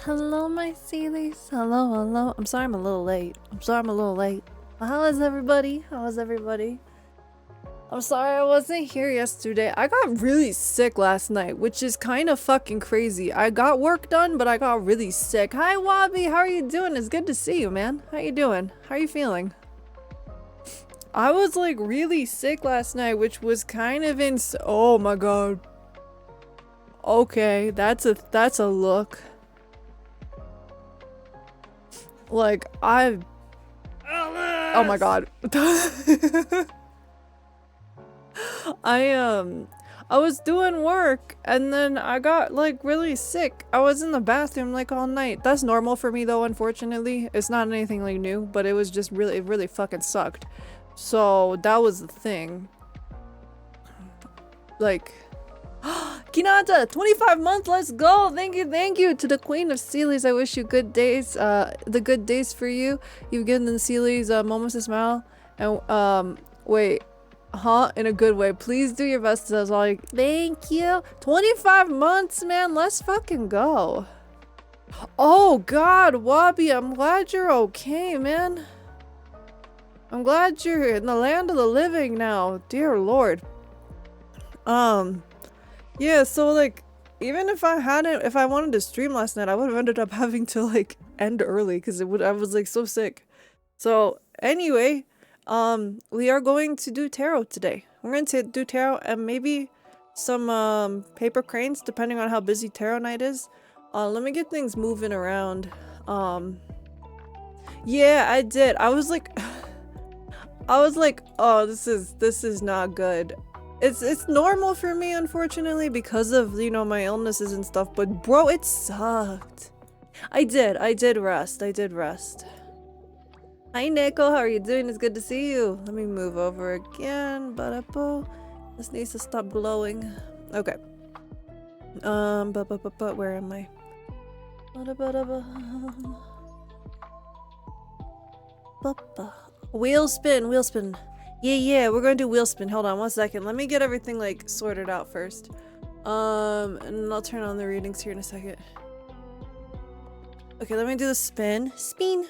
Hello, my Sealies. Hello, hello. I'm sorry I'm a little late. How is everybody? I'm sorry I wasn't here yesterday. I got really sick last night, which is kind of fucking crazy. I got work done, but I got really sick. Hi, Wabi. How are you doing? It's good to see you, man. How you doing? How are you feeling? I was like really sick last night, which was kind of oh my god. Okay, that's a look. Like, oh my god. I was doing work and then I got like really sick. I was in the bathroom like all night. That's normal for me though, unfortunately. It's not anything like new, but it was just it really fucking sucked. So that was the thing. Like, Kinata, 25 months, let's go. Thank you to the Queen of Sealies. I wish you good days, the good days for you. You've given the Sealies moments to smile. And wait, huh? In a good way. Please do your best. That's all. Like, thank you. 25 months, man. Let's fucking go. Oh God, Wabi, I'm glad you're okay, man. I'm glad you're in the land of the living now. Dear Lord. Yeah, so like, even if I wanted to stream last night, I would have ended up having to like end early because I was like so sick. So anyway, we are going to do tarot today. We're going to do tarot and maybe some paper cranes depending on how busy tarot night is. Let me get things moving around. Yeah, I did. I was like, oh, this is not good. It's normal for me, unfortunately, because of, you know, my illnesses and stuff, but bro, it sucked. I did rest. Hi, Nico, how are you doing? It's good to see you. Let me move over again. This needs to stop glowing. Okay. Where am I? Wheel spin. Yeah, we're gonna do wheel spin. Hold on one second. Let me get everything like sorted out first. And I'll turn on the readings here in a second. Okay, let me do the spin. Spin.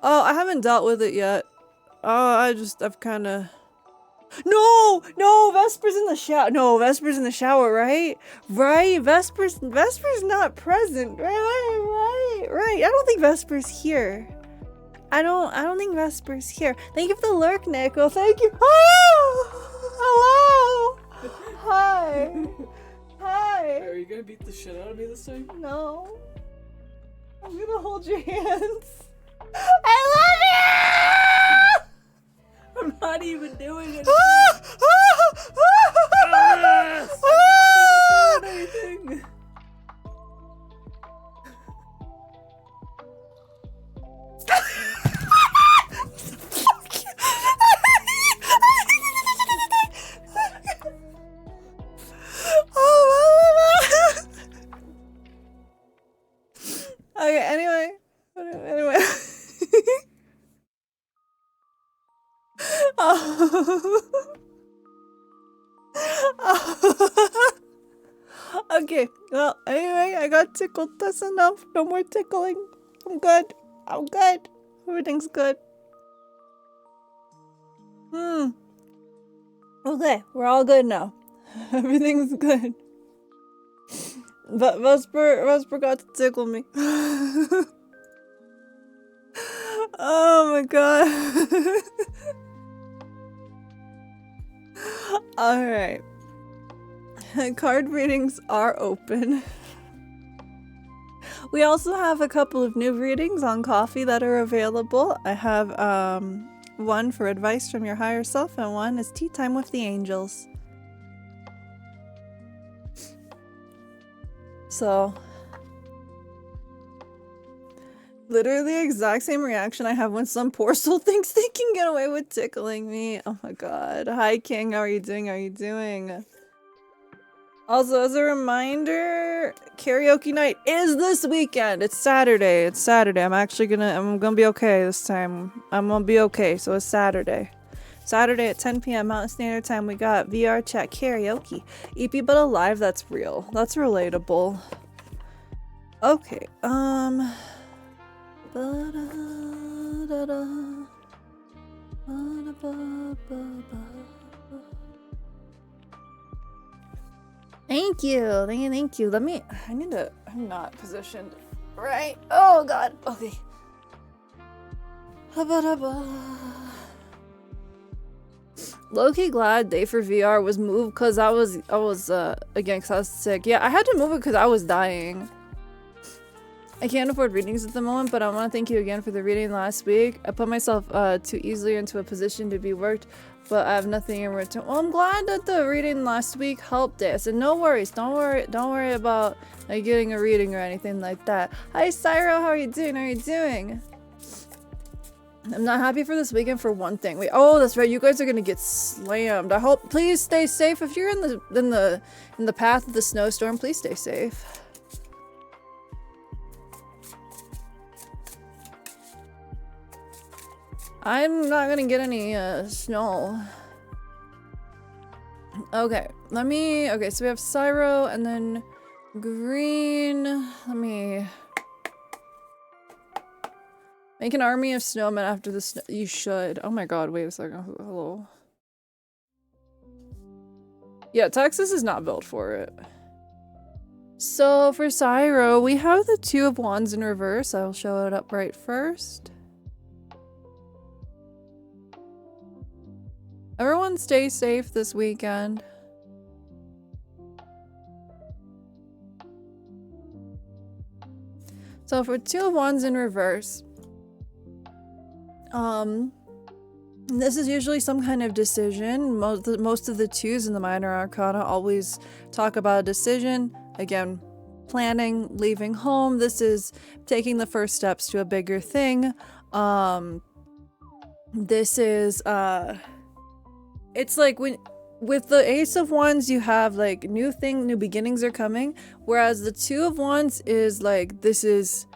Oh, I haven't dealt with it yet. I've kind of... No, Vesper's in the shower. No, Vesper's in the shower, right? Right, Vesper's not present. Right. I don't think Vesper's here. I don't think Vesper's here. Thank you for the lurk, Nico. Thank you. Oh! Hello! Hi. Hi. Are you gonna beat the shit out of me this time? No. I'm gonna hold your hands. I love you! I'm not even doing anything. Anything. Okay, anyway. Okay, well, anyway, I got tickled. That's enough. No more tickling. I'm good. Everything's good. Okay, we're all good now. Everything's good. But Vesper got to tickle me. Oh my god. Alright. Card readings are open. We also have a couple of new readings on Coffee that are available. I have one for advice from your higher self and one is Tea Time with the Angels. So, literally the exact same reaction I have when some poor soul thinks they can get away with tickling me. Oh my god. Hi King, how are you doing? Also, as a reminder, karaoke night is this weekend. It's Saturday. I'm gonna be okay this time. I'm gonna be okay, so it's Saturday. Saturday at 10 p.m. Mountain Standard Time, we got VR chat karaoke. EP but alive, that's real. That's relatable. Okay, Thank you. I'm not positioned right. Oh god. Okay. Low-key glad Day for VR was moved because I was sick. Yeah, I had to move it because I was dying. I can't afford readings at the moment, but I want to thank you again for the reading last week. I put myself too easily into a position to be worked, but I have nothing in return. Well, I'm glad that the reading last week helped it. So no worries. Don't worry about like getting a reading or anything like that. Hi, Cyro. How are you doing? I'm not happy for this weekend for one thing. Oh, that's right. You guys are gonna get slammed. I hope. Please stay safe. If you're in the path of the snowstorm, please stay safe. I'm not gonna get any snow. Okay, okay, so we have Cyro and then green. Let me make an army of snowmen after the snow. You should. Oh my god, wait a second. Hello. Yeah, Texas is not built for it. So for Cyro, we have the Two of Wands in reverse. I'll show it up right first. Everyone stay safe this weekend. So for Two of Wands in reverse, this is usually some kind of decision. Most of the twos in the minor arcana always talk about a decision. Again, planning, leaving home. This is taking the first steps to a bigger thing. This is it's like with the Ace of Wands, you have like new beginnings are coming, whereas the Two of Wands is like this is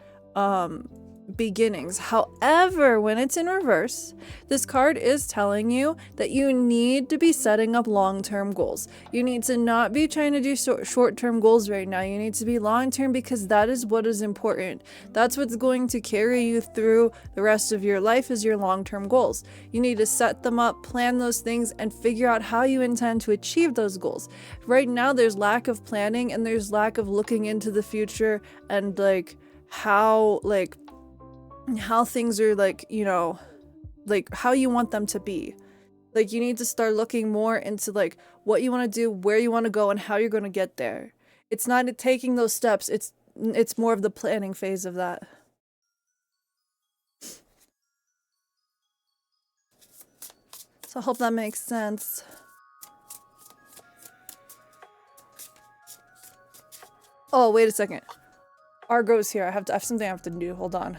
beginnings. However, when it's in reverse, this card is telling you that you need to be setting up long-term goals. You need to not be trying to do short-term goals right now. You need to be long-term because that is what is important. That's what's going to carry you through the rest of your life is your long-term goals. You need to set them up, plan those things, and figure out how you intend to achieve those goals. Right now, there's lack of planning and there's lack of looking into the future and like how things are like, you know, like how you want them to be. Like you need to start looking more into like what you want to do, where you want to go, and how you're going to get there. It's not taking those steps, it's more of the planning phase of that. So I hope that makes sense. Oh, wait a second. Argo's here. I have something I have to do. Hold on.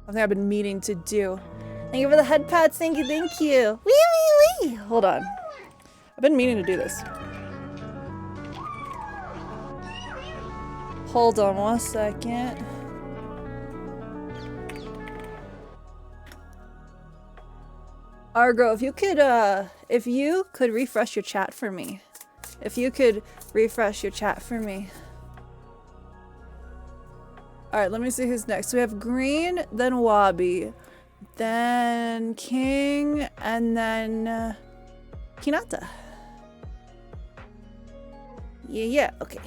Something I've been meaning to do. Thank you for the head pats. Thank you, thank you. Wee, wee, wee. Hold on. I've been meaning to do this. Hold on 1 second. Argo, if you could refresh your chat for me. If you could refresh your chat for me. Alright, let me see who's next. So we have Green, then Wabi, then King, and then Hinata. Yeah, okay.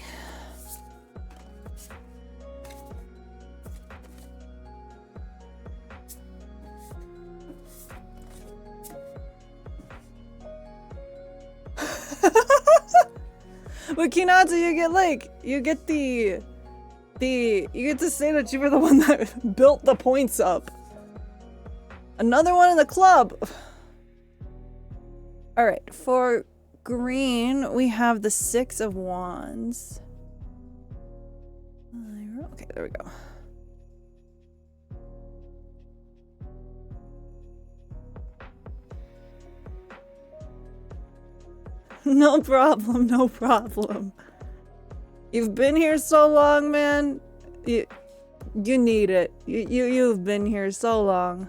With Hinata, you get to say that you were the one that built the points up. Another one in the club. All right, for Green, we have the 6 of Wands. Okay, there we go. No problem, no problem. You've been here so long, man. You need it. You've been here so long.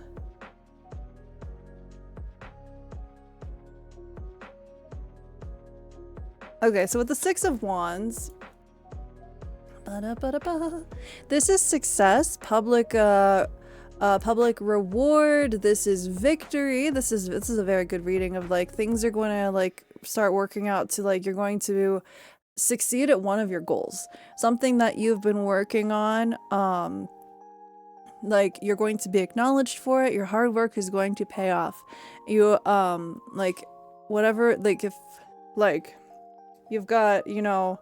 Okay, so with the 6 of Wands, this is success, public reward. This is victory. This is a very good reading of like things are going to like start working out to like you're going to succeed at one of your goals, something that you've been working on. Like you're going to be acknowledged for it. Your hard work is going to pay off. You like whatever, like if like you've got, you know,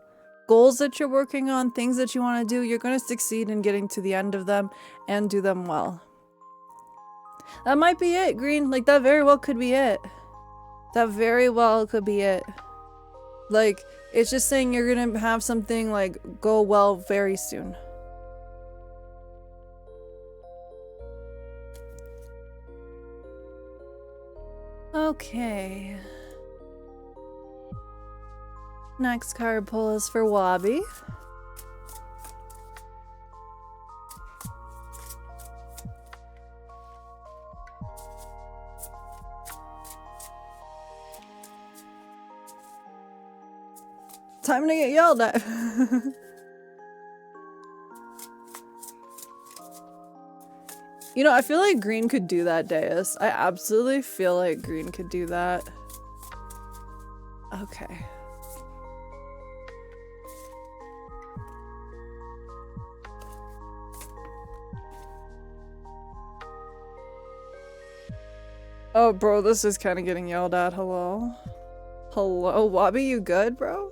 goals that you're working on, things that you want to do, you're going to succeed in getting to the end of them and do them well. That might be it, Green. Like that very well could be it. That very well could be it. Like it's just saying you're gonna have something like go well very soon. Okay. Next card pull is for Wabi. Time to get yelled at. You know, I feel like Green could do that, Deus. I absolutely feel like Green could do that. Okay. Oh, bro, this is kind of getting yelled at. Hello? Hello? Wabi, you good, bro?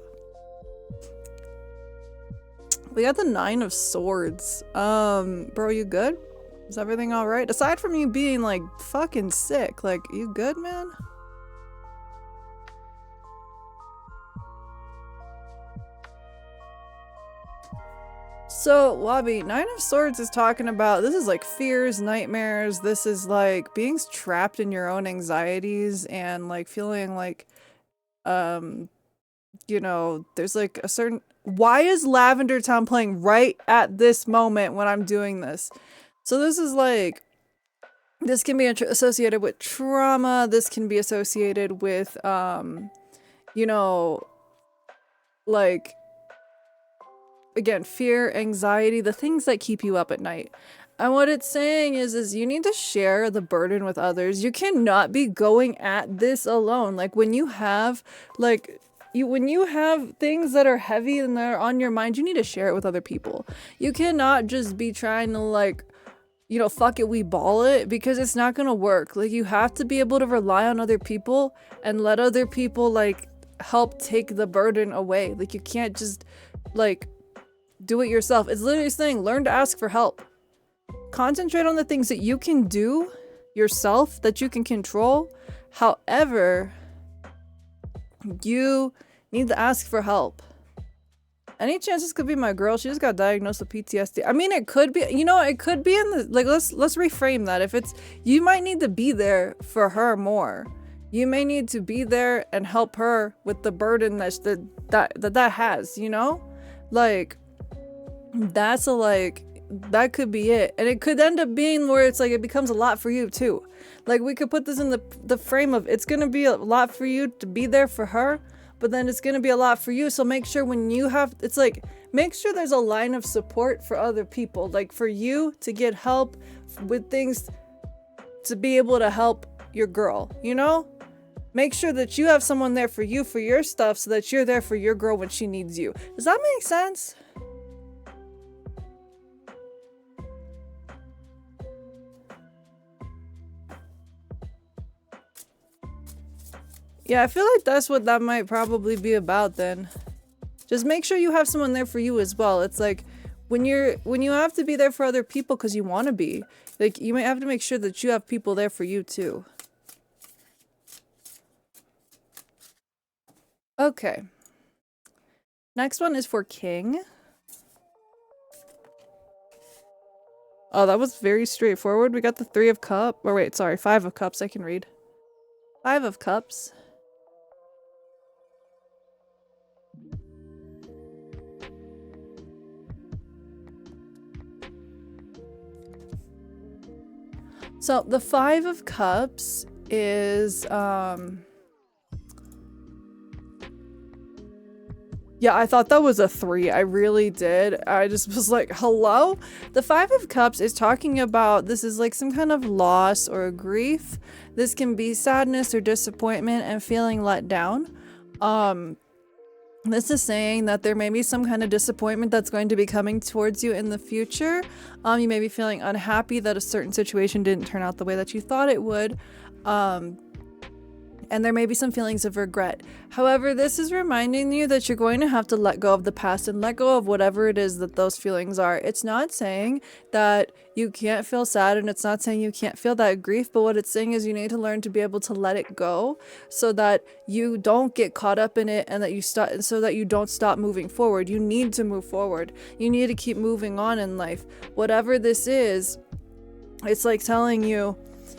We got the 9 of Swords. Bro, you good? Is everything alright? Aside from you being, like, fucking sick, like, you good, man? So, Wabi, 9 of Swords is talking about, this is like fears, nightmares, this is like being trapped in your own anxieties and like feeling like, you know, there's like a certain, why is Lavender Town playing right at this moment when I'm doing this? So this is like, this can be associated with trauma. This can be associated with, you know, like, again, fear, anxiety, the things that keep you up at night. And what it's saying is you need to share the burden with others. You cannot be going at this alone. Like when you have when you have things that are heavy and that are on your mind, you need to share it with other people. You cannot just be trying to like, you know, fuck it, we ball it, because it's not gonna work. Like you have to be able to rely on other people and let other people like help take the burden away. Like you can't just like do it yourself. It's literally saying learn to ask for help. Concentrate on the things that you can do yourself, that you can control. However, you need to ask for help. Any chance this could be my girl? She just got diagnosed with PTSD. I mean, it could be, you know, it could be in the, like, let's reframe that. If it's, you might need to be there for her more. You may need to be there and help her with the burden that has, you know? Like, that's a, like, that could be it. And it could end up being where it's like it becomes a lot for you too. Like we could put this in the frame of it's gonna be a lot for you to be there for her, but then it's gonna be a lot for you. So make sure when you have, it's like, make sure there's a line of support for other people. Like for you to get help with things, to be able to help your girl, you know? Make sure that you have someone there for you, for your stuff, so that you're there for your girl when she needs you. Does that make sense? Yeah, I feel like that's what that might probably be about then. Just make sure you have someone there for you as well. It's like when you have to be there for other people because you want to be, like you might have to make sure that you have people there for you too. Okay. Next one is for King. Oh, that was very straightforward. We got the 3 of Cups. Or wait, sorry, 5 of Cups. I can read. 5 of Cups. So the 5 of Cups is, yeah, I thought that was a 3. I really did. I just was like, hello? The 5 of Cups is talking about, this is like some kind of loss or grief. This can be sadness or disappointment and feeling let down. This is saying that there may be some kind of disappointment that's going to be coming towards you in the future. You may be feeling unhappy that a certain situation didn't turn out the way that you thought it would. And there may be some feelings of regret. However, this is reminding you that you're going to have to let go of the past and let go of whatever it is that those feelings are. It's not saying that you can't feel sad, and it's not saying you can't feel that grief, but what it's saying is you need to learn to be able to let it go so that you don't get caught up in it, and that you stop, so that you don't stop moving forward. You need to move forward. You need to keep moving on in life. Whatever this is, it's like telling you,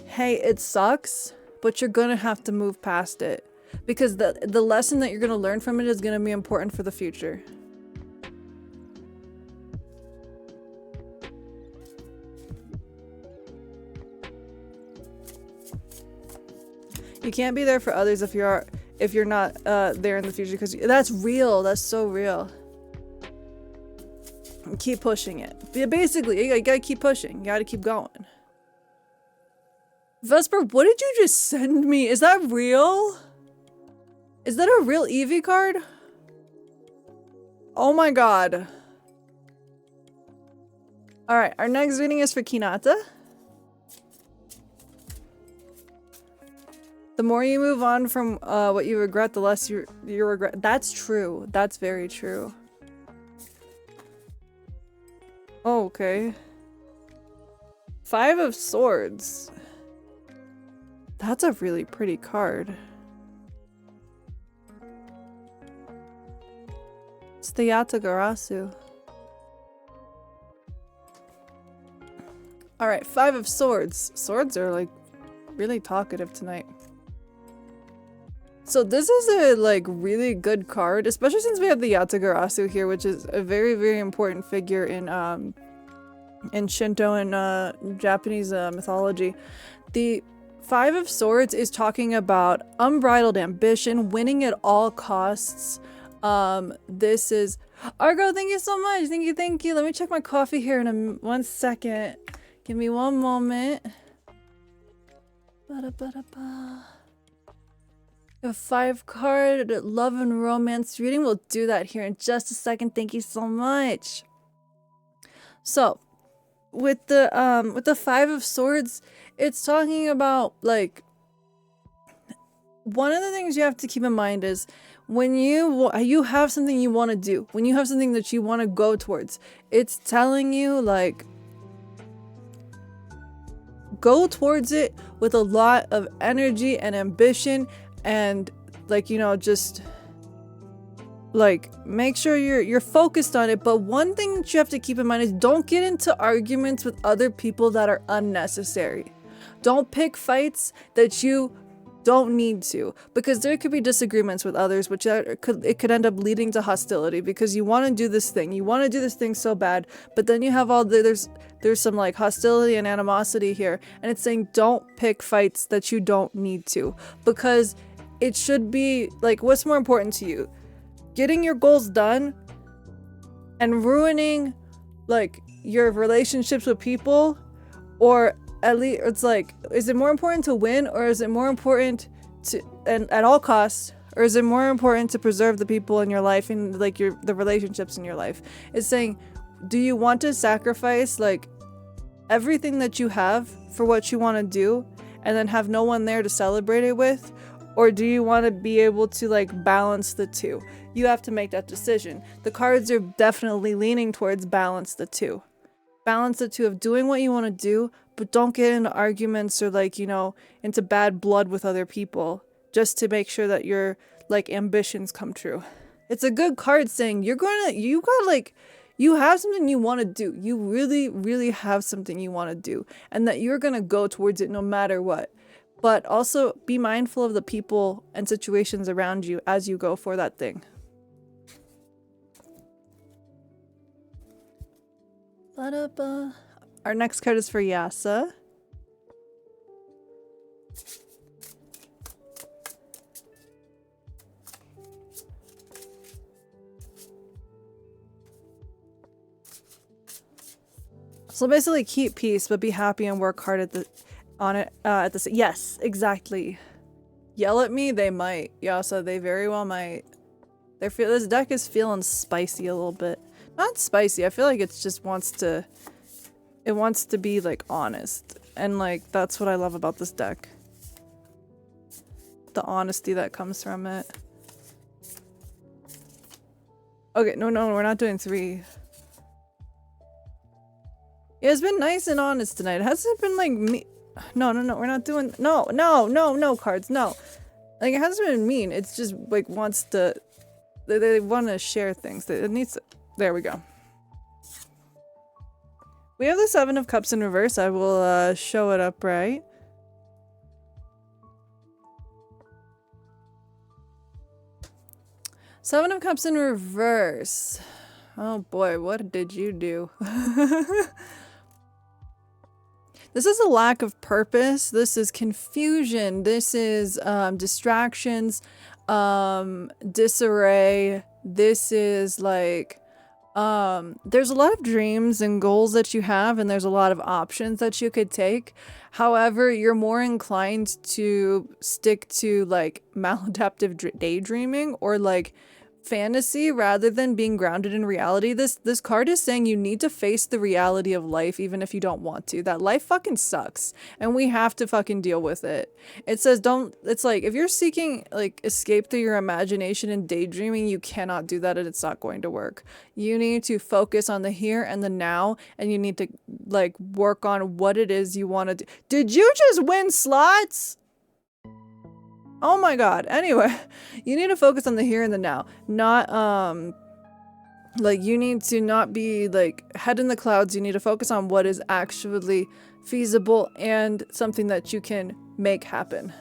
hey, it sucks, but you're gonna have to move past it, because the lesson that you're gonna learn from it is gonna be important for the future. You can't be there for others if you're not there in the future, because that's real. That's so real. Keep pushing it. Basically, you gotta keep pushing. You gotta keep going. Vesper, what did you just send me? Is that real? Is that a real Eevee card? Oh my god. Alright, our next reading is for Hinata. The more you move on from what you regret, the less you regret. That's true. That's very true. Oh, okay. 5 of Swords. That's a really pretty card. It's the Yatagarasu. Alright, 5 of Swords. Swords are like really talkative tonight. So this is a like really good card, especially since we have the Yatagarasu here, which is a very, very important figure in in Shinto and Japanese mythology. The Five of Swords is talking about unbridled ambition, winning at all costs. This is Argo. Thank you so much. Thank you. Let me check my coffee here in 1 second. Give me one moment. Ba-da-ba-da-ba. A 5-card love and romance reading. We'll do that here in just a second. Thank you so much. So, with the Five of Swords, it's talking about like one of the things you have to keep in mind is when you have something you want to do, when you have something that you want to go towards, it's telling you like go towards it with a lot of energy and ambition, and like, you know, just like make sure you're focused on it. But one thing that you have to keep in mind is don't get into arguments with other people that are unnecessary. Don't pick fights that you don't need to, because there could be disagreements with others, which it could end up leading to hostility, because you want to do this thing so bad, but then you have all there's some like hostility and animosity here, and it's saying don't pick fights that you don't need to, because it should be like, what's more important to you, getting your goals done and ruining like your relationships with people, or at least it's like, is it more important to win, or is it more important to, and at all costs, or is it more important to preserve the people in your life and like the relationships in your life? It's saying, do you want to sacrifice like everything that you have for what you want to do and then have no one there to celebrate it with? Or do you want to be able to like balance the two? You have to make that decision. The cards are definitely leaning towards balance the two. Balance the two of doing what you want to do, but don't get into arguments or like, you know, into bad blood with other people just to make sure that your like ambitions come true. It's a good card saying you have something you want to do. You really, really have something you want to do, and that you're going to go towards it no matter what. But also be mindful of the people and situations around you as you go for that thing. Our next card is for Yasa. So basically, keep peace, but be happy and work hard at the yes, exactly. Yell at me, they might. Yasa, they very well might. This deck is feeling spicy a little bit. Not spicy, I feel like it just wants to be like honest, and like that's what I love about this deck, the honesty that comes from it. Okay, no, we're not doing 3. Yeah, it's been nice and honest tonight. It hasn't been like me. No, we're not doing no cards, no. Like, it hasn't been mean, it's just like wants to, they want to share things. It needs to, there we go. We have the 7 of Cups in reverse. I will show it up right. Seven of Cups in reverse. Oh boy, what did you do? This is a lack of purpose. This is confusion. This is distractions, disarray. This is like, there's a lot of dreams and goals that you have, and there's a lot of options that you could take. However, you're more inclined to stick to like maladaptive daydreaming or like fantasy rather than being grounded in reality. This card is saying you need to face the reality of life even if you don't want to. That life fucking sucks and we have to fucking deal with it. It says it's like if you're seeking like escape through your imagination and daydreaming, you cannot do that and it's not going to work. You need to focus on the here and the now, and you need to like work on what it is you want to do. Did you just win slots? Oh my god. Anyway, you need to focus on the here and the now. Not, like, you need to not be, like, head in the clouds. You need to focus on what is actually feasible and something that you can make happen.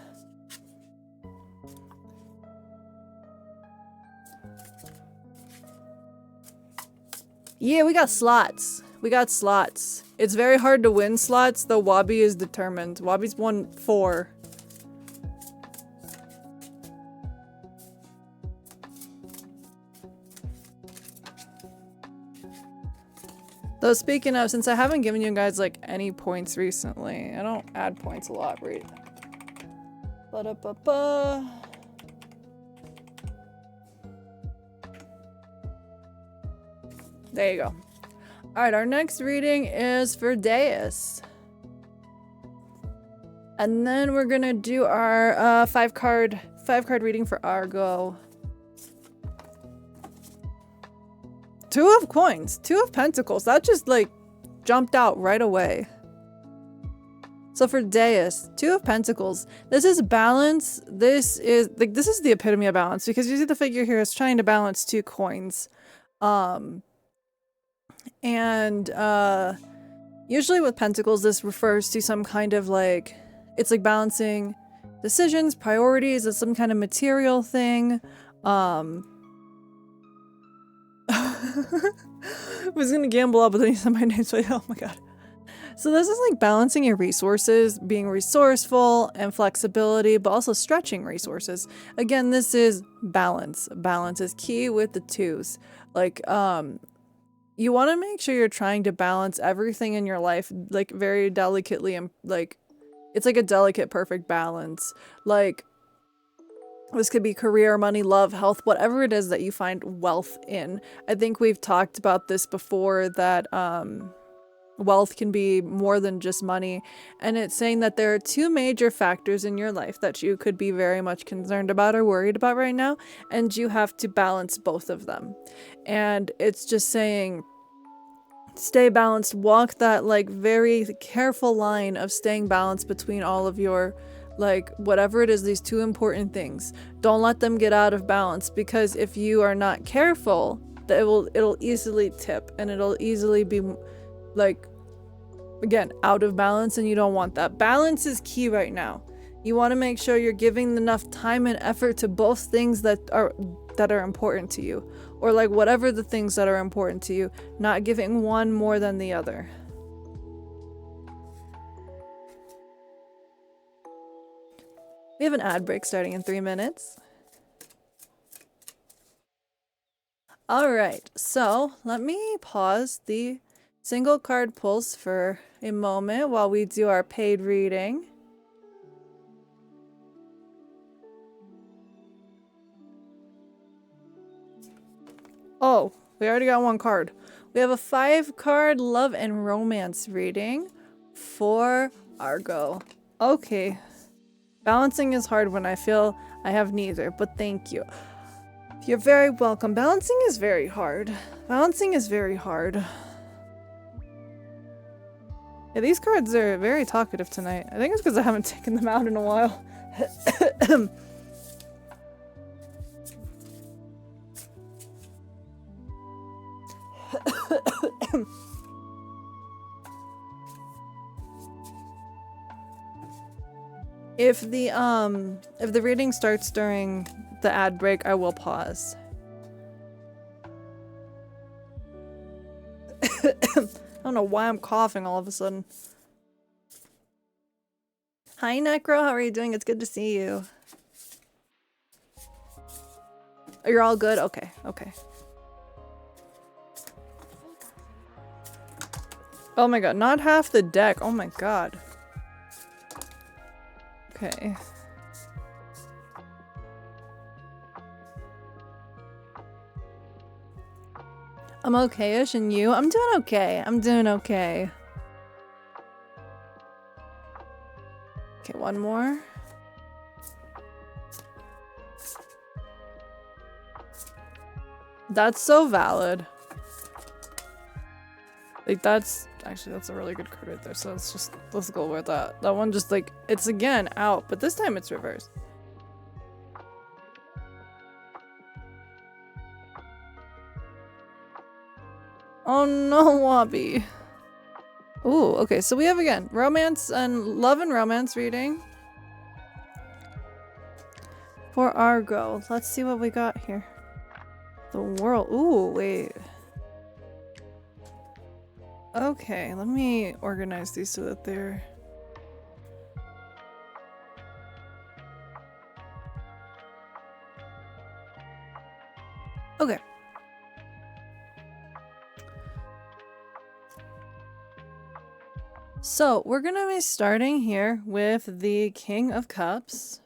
Yeah, we got slots. We got slots It's very hard to win slots, though Wabi is determined. Wabi's won 4. Though speaking of, since I haven't given you guys like any points recently, I don't add points a lot, right? Ba-da-ba-ba. There you go. Alright, our next reading is for Deus. And then we're gonna do our 5 card reading for Argo. 2 of coins, 2 of pentacles. That just like jumped out right away. So for Deus, 2 of pentacles. This is balance. This is the epitome of balance because you see the figure here is trying to balance 2 coins. Usually with pentacles, this refers to some kind of like, it's like balancing decisions, priorities, it's some kind of material thing. I was gonna gamble up, but then you said my name, so oh my god. So this is like balancing your resources, being resourceful and flexibility, but also stretching resources. Again, this is balance. Balance is key with the 2s. Like, you want to make sure you're trying to balance everything in your life, like very delicately, and like, it's like a delicate, perfect balance. Like, this could be career, money, love, health, whatever it is that you find wealth in. I think we've talked about this before, that wealth can be more than just money. And it's saying that there are 2 major factors in your life that you could be very much concerned about or worried about right now. And you have to balance both of them. And it's just saying, stay balanced, walk that like very careful line of staying balanced between all of your, like, whatever it is, these 2 important things. Don't let them get out of balance, because if you are not careful, it'll easily tip and it'll easily be like, again, out of balance, and you don't want that. Balance is key right now. You want to make sure you're giving enough time and effort to both things that are important to you, or like whatever the things that are important to you, not giving one more than the other. We have an ad break starting in 3 minutes. Alright, so let me pause the single card pulls for a moment while we do our paid reading. Oh, we already got 1 card. We have a 5 card love and romance reading for Argo. Okay. Balancing is hard when I feel I have neither, but thank you. You're very welcome. Balancing is very hard. Balancing is very hard. Yeah, these cards are very talkative tonight. I think it's because I haven't taken them out in a while. If the reading starts during the ad break, I will pause. I don't know why I'm coughing all of a sudden. Hi Necro, how are you doing? It's good to see you. Oh, you're all good? Okay, okay. Oh my god, not half the deck. Oh my god. Okay. I'm okay-ish, and you? I'm doing okay. I'm doing okay. Okay, 1 more. That's so valid. Like, that's a really good card right there. So let's go with that. That one just like, it's again out, but this time it's reversed. Oh no, Wabi. Ooh, okay, so we have again romance and love and romance reading for Argo. Let's see what we got here. The world. Ooh, wait. Okay, let me organize these so that they're... Okay. So we're gonna be starting here with the King of Cups.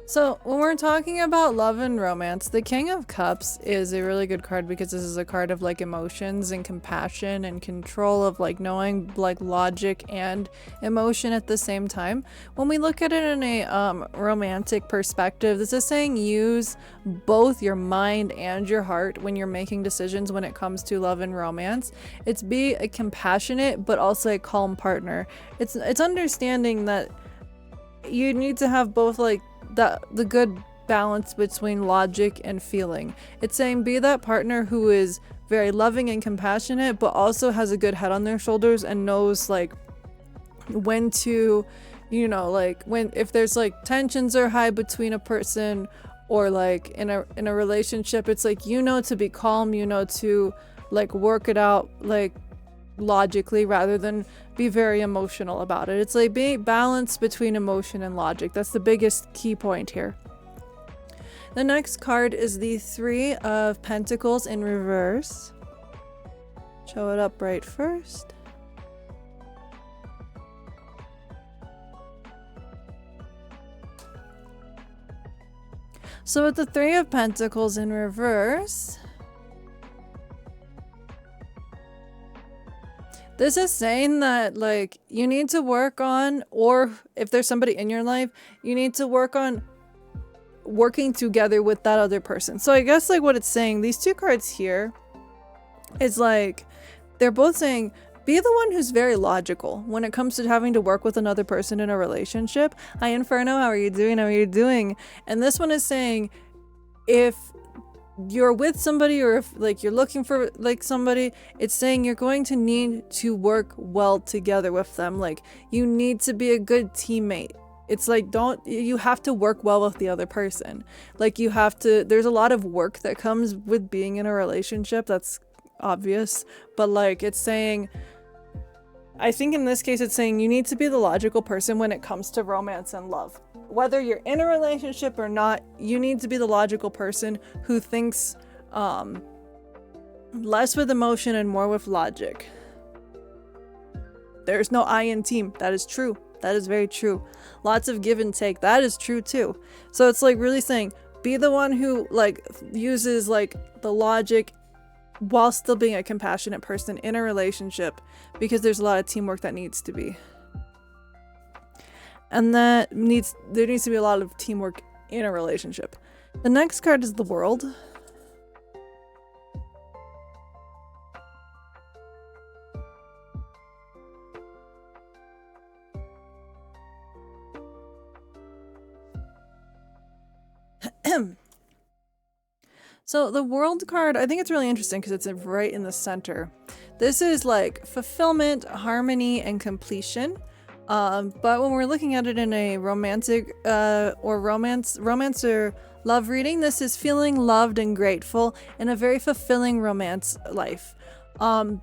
So when we're talking about love and romance, the King of Cups is a really good card because this is a card of like emotions and compassion and control of like knowing like logic and emotion at the same time. When we look at it in a romantic perspective, this is saying use both your mind and your heart when you're making decisions when it comes to love and romance. It's be a compassionate but also a calm partner. It's understanding that you need to have both like the good balance between logic and feeling. It's saying be that partner who is very loving and compassionate but also has a good head on their shoulders and knows like when to, you know, like when if there's like tensions are high between a person or like in a relationship, it's like, you know, to be calm, you know, to like work it out like logically rather than be very emotional about it. It's like being balanced between emotion and logic. That's the biggest key point here. The next card is the Three of Pentacles in reverse. Show it up right first. So with the Three of Pentacles in reverse, this is saying that like you need to work on, or if there's somebody in your life, you need to work on working together with that other person. So I guess like what it's saying, these two cards here is like they're both saying be the one who's very logical when it comes to having to work with another person in a relationship. Hi Inferno, how are you doing? How are you doing? And this one is saying if you're with somebody or if like you're looking for like somebody, it's saying you're going to need to work well together with them. Like you need to be a good teammate. It's like you have to work well with the other person. Like you have to, there's a lot of work that comes with being in a relationship, that's obvious, but like it's saying, I think in this case it's saying you need to be the logical person when it comes to romance and love. Whether you're in a relationship or not, you need to be the logical person who thinks less with emotion and more with logic. There's no I in team. That is true. That is very true. Lots of give and take. That is true too. So it's like really saying be the one who like uses like the logic while still being a compassionate person in a relationship, because there's a lot of teamwork that needs to be. And there needs to be a lot of teamwork in a relationship. The next card is the World. So the World card, I think it's really interesting because it's right in the center. This is like fulfillment, harmony, and completion. But when we're looking at it in a romantic or romance or love reading, this is feeling loved and grateful in a very fulfilling romance life.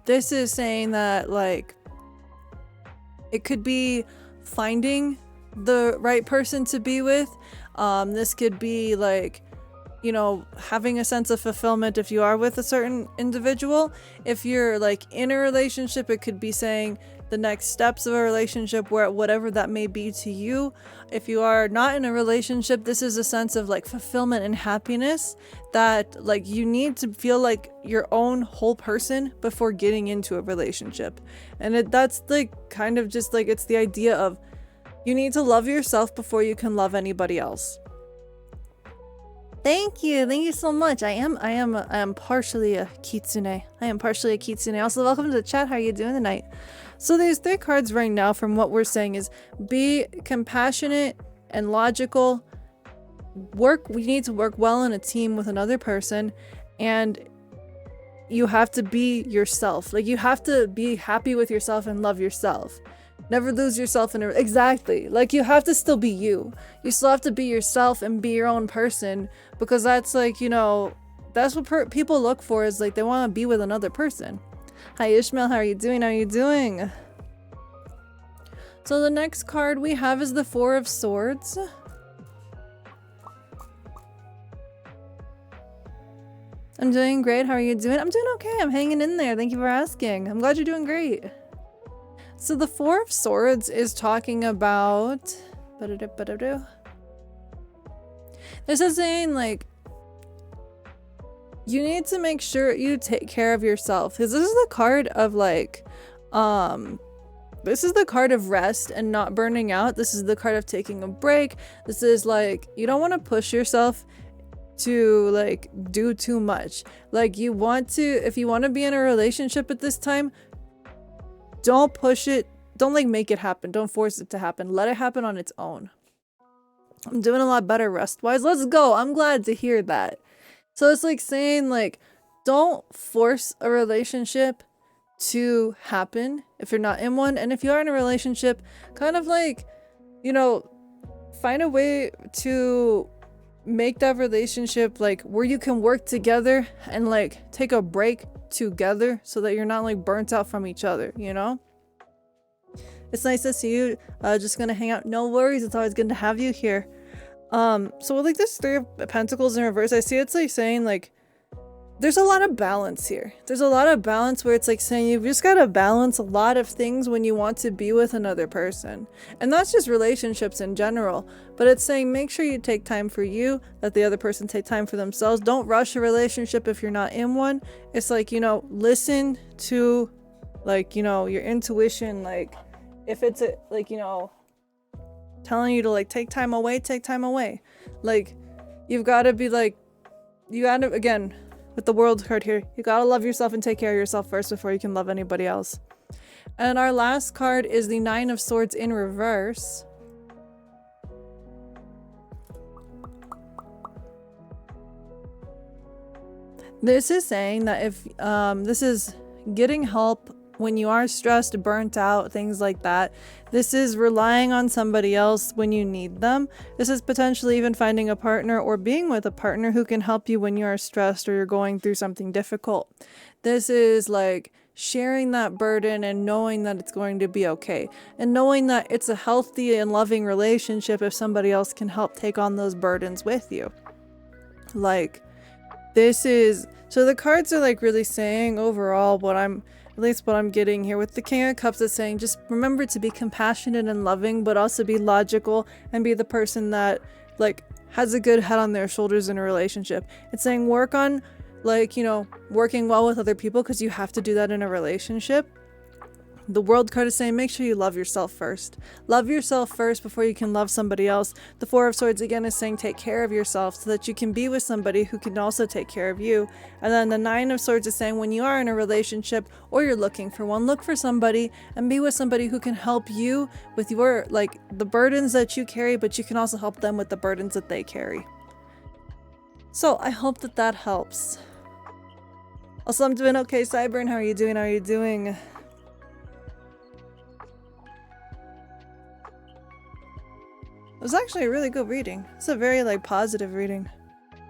This is saying that like it could be finding the right person to be with. This could be like, you know, having a sense of fulfillment if you are with a certain individual. If you're like in a relationship, it could be saying the next steps of a relationship, where whatever that may be to you. If you are not in a relationship, this is a sense of like fulfillment and happiness that like you need to feel like your own whole person before getting into a relationship. And that's like kind of just like, it's the idea of you need to love yourself before you can love anybody else. Thank you so much. I am partially a kitsune. Also, welcome to the chat. How are you doing tonight? So there's 3 cards right now from what we're saying is be compassionate and logical. We need to work well in a team with another person, and you have to be yourself. Like you have to be happy with yourself and love yourself. Never lose yourself in a exactly. Like you have to still be you. You still have to be yourself and be your own person, because that's like, you know, that's what people look for, is like they want to be with another person. Hi Ishmael, how are you doing? How are you doing? So the next card we have is the Four of Swords. I'm doing great. How are you doing? I'm doing okay. I'm hanging in there. Thank you for asking. I'm glad you're doing great. So the Four of Swords is talking about... This is saying like, you need to make sure you take care of yourself. Because this is the card of like, this is the card of rest and not burning out. This is the card of taking a break. This is like, you don't want to push yourself to like do too much. Like you want to, if you want to be in a relationship at this time, don't push it. Don't like make it happen. Don't force it to happen. Let it happen on its own. I'm doing a lot better rest wise. Let's go. I'm glad to hear that. So it's like saying like, don't force a relationship to happen if you're not in one. And if you are in a relationship, kind of like, you know, find a way to make that relationship like where you can work together and like take a break together so that you're not like burnt out from each other, you know? It's nice to see you. Just gonna hang out. No worries. It's always good to have you here. So with like this Three of Pentacles in reverse, I see it's like saying like there's a lot of balance here. There's a lot of balance where it's like saying you've just got to balance a lot of things when you want to be with another person. And that's just relationships in general. But it's saying make sure you take time for you, that the other person take time for themselves. Don't rush a relationship if you're not in one. It's like, you know, listen to like, you know, your intuition. Like if it's a, like, you know, telling you to like take time away, take time away. Like you've got to be like, you got to, again, with the World card here, you gotta love yourself and take care of yourself first before you can love anybody else. And our last card is the Nine of Swords in reverse. This is saying that if this is getting help when you are stressed, burnt out, things like that. This is relying on somebody else when you need them. This is potentially even finding a partner or being with a partner who can help you when you are stressed or you're going through something difficult. This is like sharing that burden and knowing that it's going to be okay. And knowing that it's a healthy and loving relationship if somebody else can help take on those burdens with you. Like, this is... So the cards are like really saying overall at least what I'm getting here with the King of Cups is saying just remember to be compassionate and loving, but also be logical and be the person that like has a good head on their shoulders in a relationship. It's saying work on like, you know, working well with other people because you have to do that in a relationship. The World card is saying make sure you love yourself first. Love yourself first before you can love somebody else. The Four of Swords again is saying take care of yourself so that you can be with somebody who can also take care of you. And then the Nine of Swords is saying when you are in a relationship or you're looking for one, look for somebody and be with somebody who can help you with your like the burdens that you carry, but you can also help them with the burdens that they carry. So I hope that that helps. Also, I'm doing okay. Cyburn, how are you doing? How are you doing? It was actually a really good reading. It's a very like positive reading.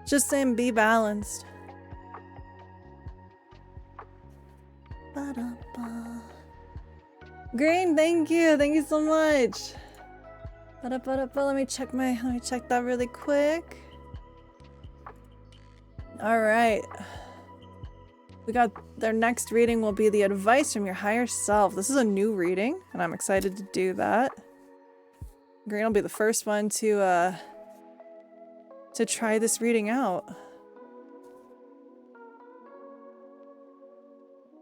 Just saying be balanced. Ba-da-ba. Green, thank you. Thank you so much. Ba-da-ba-da-ba. Let me check that really quick. All right. We got their next reading will be the advice from your higher self. This is a new reading and I'm excited to do that. Green will be the first one to try this reading out.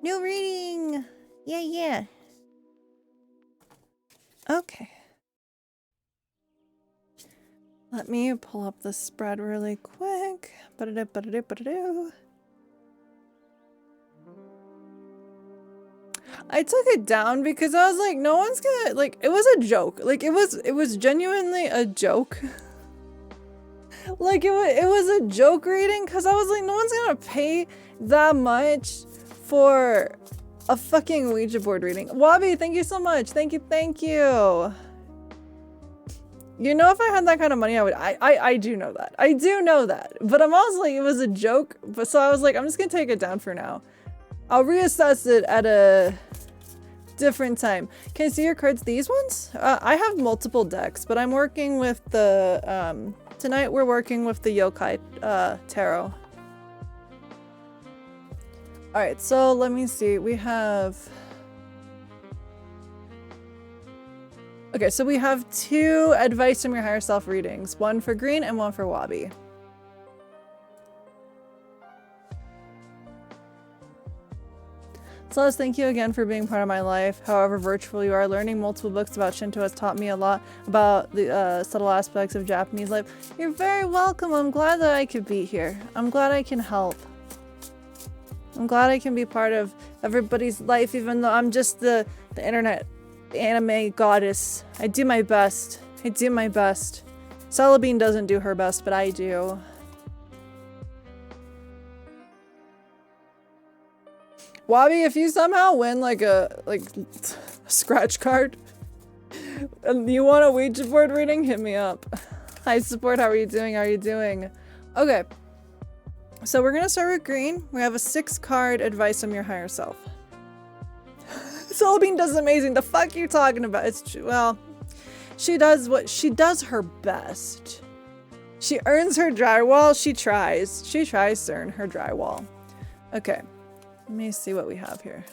New reading! Yeah. Okay. Let me pull up the spread really quick. Ba-da-da-ba-da-da-ba-da-do. I took it down because I was like, no one's gonna, like, it was a joke. Like, it was genuinely a joke. Like, it was a joke reading because I was like, no one's gonna pay that much for A fucking Ouija board reading. Wabi, thank you so much. Thank you, thank you. You know, if I had that kind of money, I would. I do know that. I do know that. But I'm also like, it was a joke. But so I was like, I'm just gonna take it down for now. I'll reassess it at a different time. Can I see your cards? These ones? I have multiple decks, but I'm working with the tonight we're working with the Yokai Tarot. Alright, so let me see. We have... Okay, so we have 2 advice from your higher self readings. One for Green and one for Wabi. Celeste, thank you again for being part of my life. However virtual you are, learning multiple books about Shinto has taught me a lot about the subtle aspects of Japanese life. You're very welcome. I'm glad that I could be here. I'm glad I can help. I'm glad I can be part of everybody's life, even though I'm just the internet anime goddess. I do my best. I do my best. Celebine doesn't do her best, but I do. Wabi, if you somehow win like a scratch card and you want a Ouija board reading, hit me up. Hi support, how are you doing? How are you doing? Okay. So we're gonna start with Green. We have a 6-card advice from your higher self. Celebine does amazing. The fuck you talking about? It's true. Well, she does her best. She earns her drywall. She tries to earn her drywall. Okay. Let me see what we have here.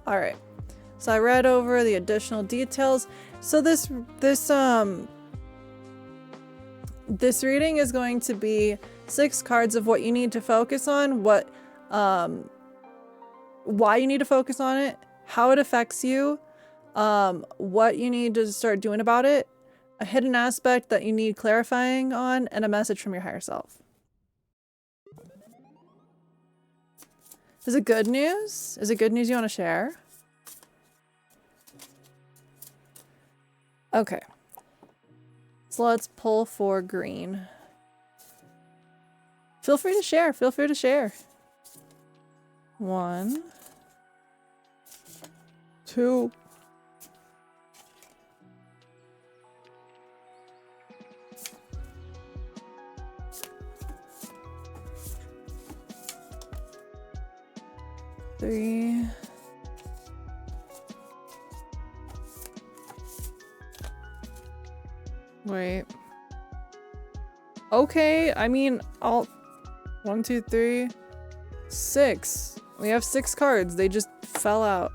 All right. So I read over the additional details. So this reading is going to be 6 cards of what you need to focus on, why you need to focus on it, how it affects you, what you need to start doing about it, a hidden aspect that you need clarifying on, and a message from your higher self. Is it good news? Is it good news you want to share? Okay. So let's pull for Green. Feel free to share. Feel free to share. 1, 2. 3. Wait. Okay, I mean, I'll... 1, 2, 3, 6. We have 6 cards. They just fell out.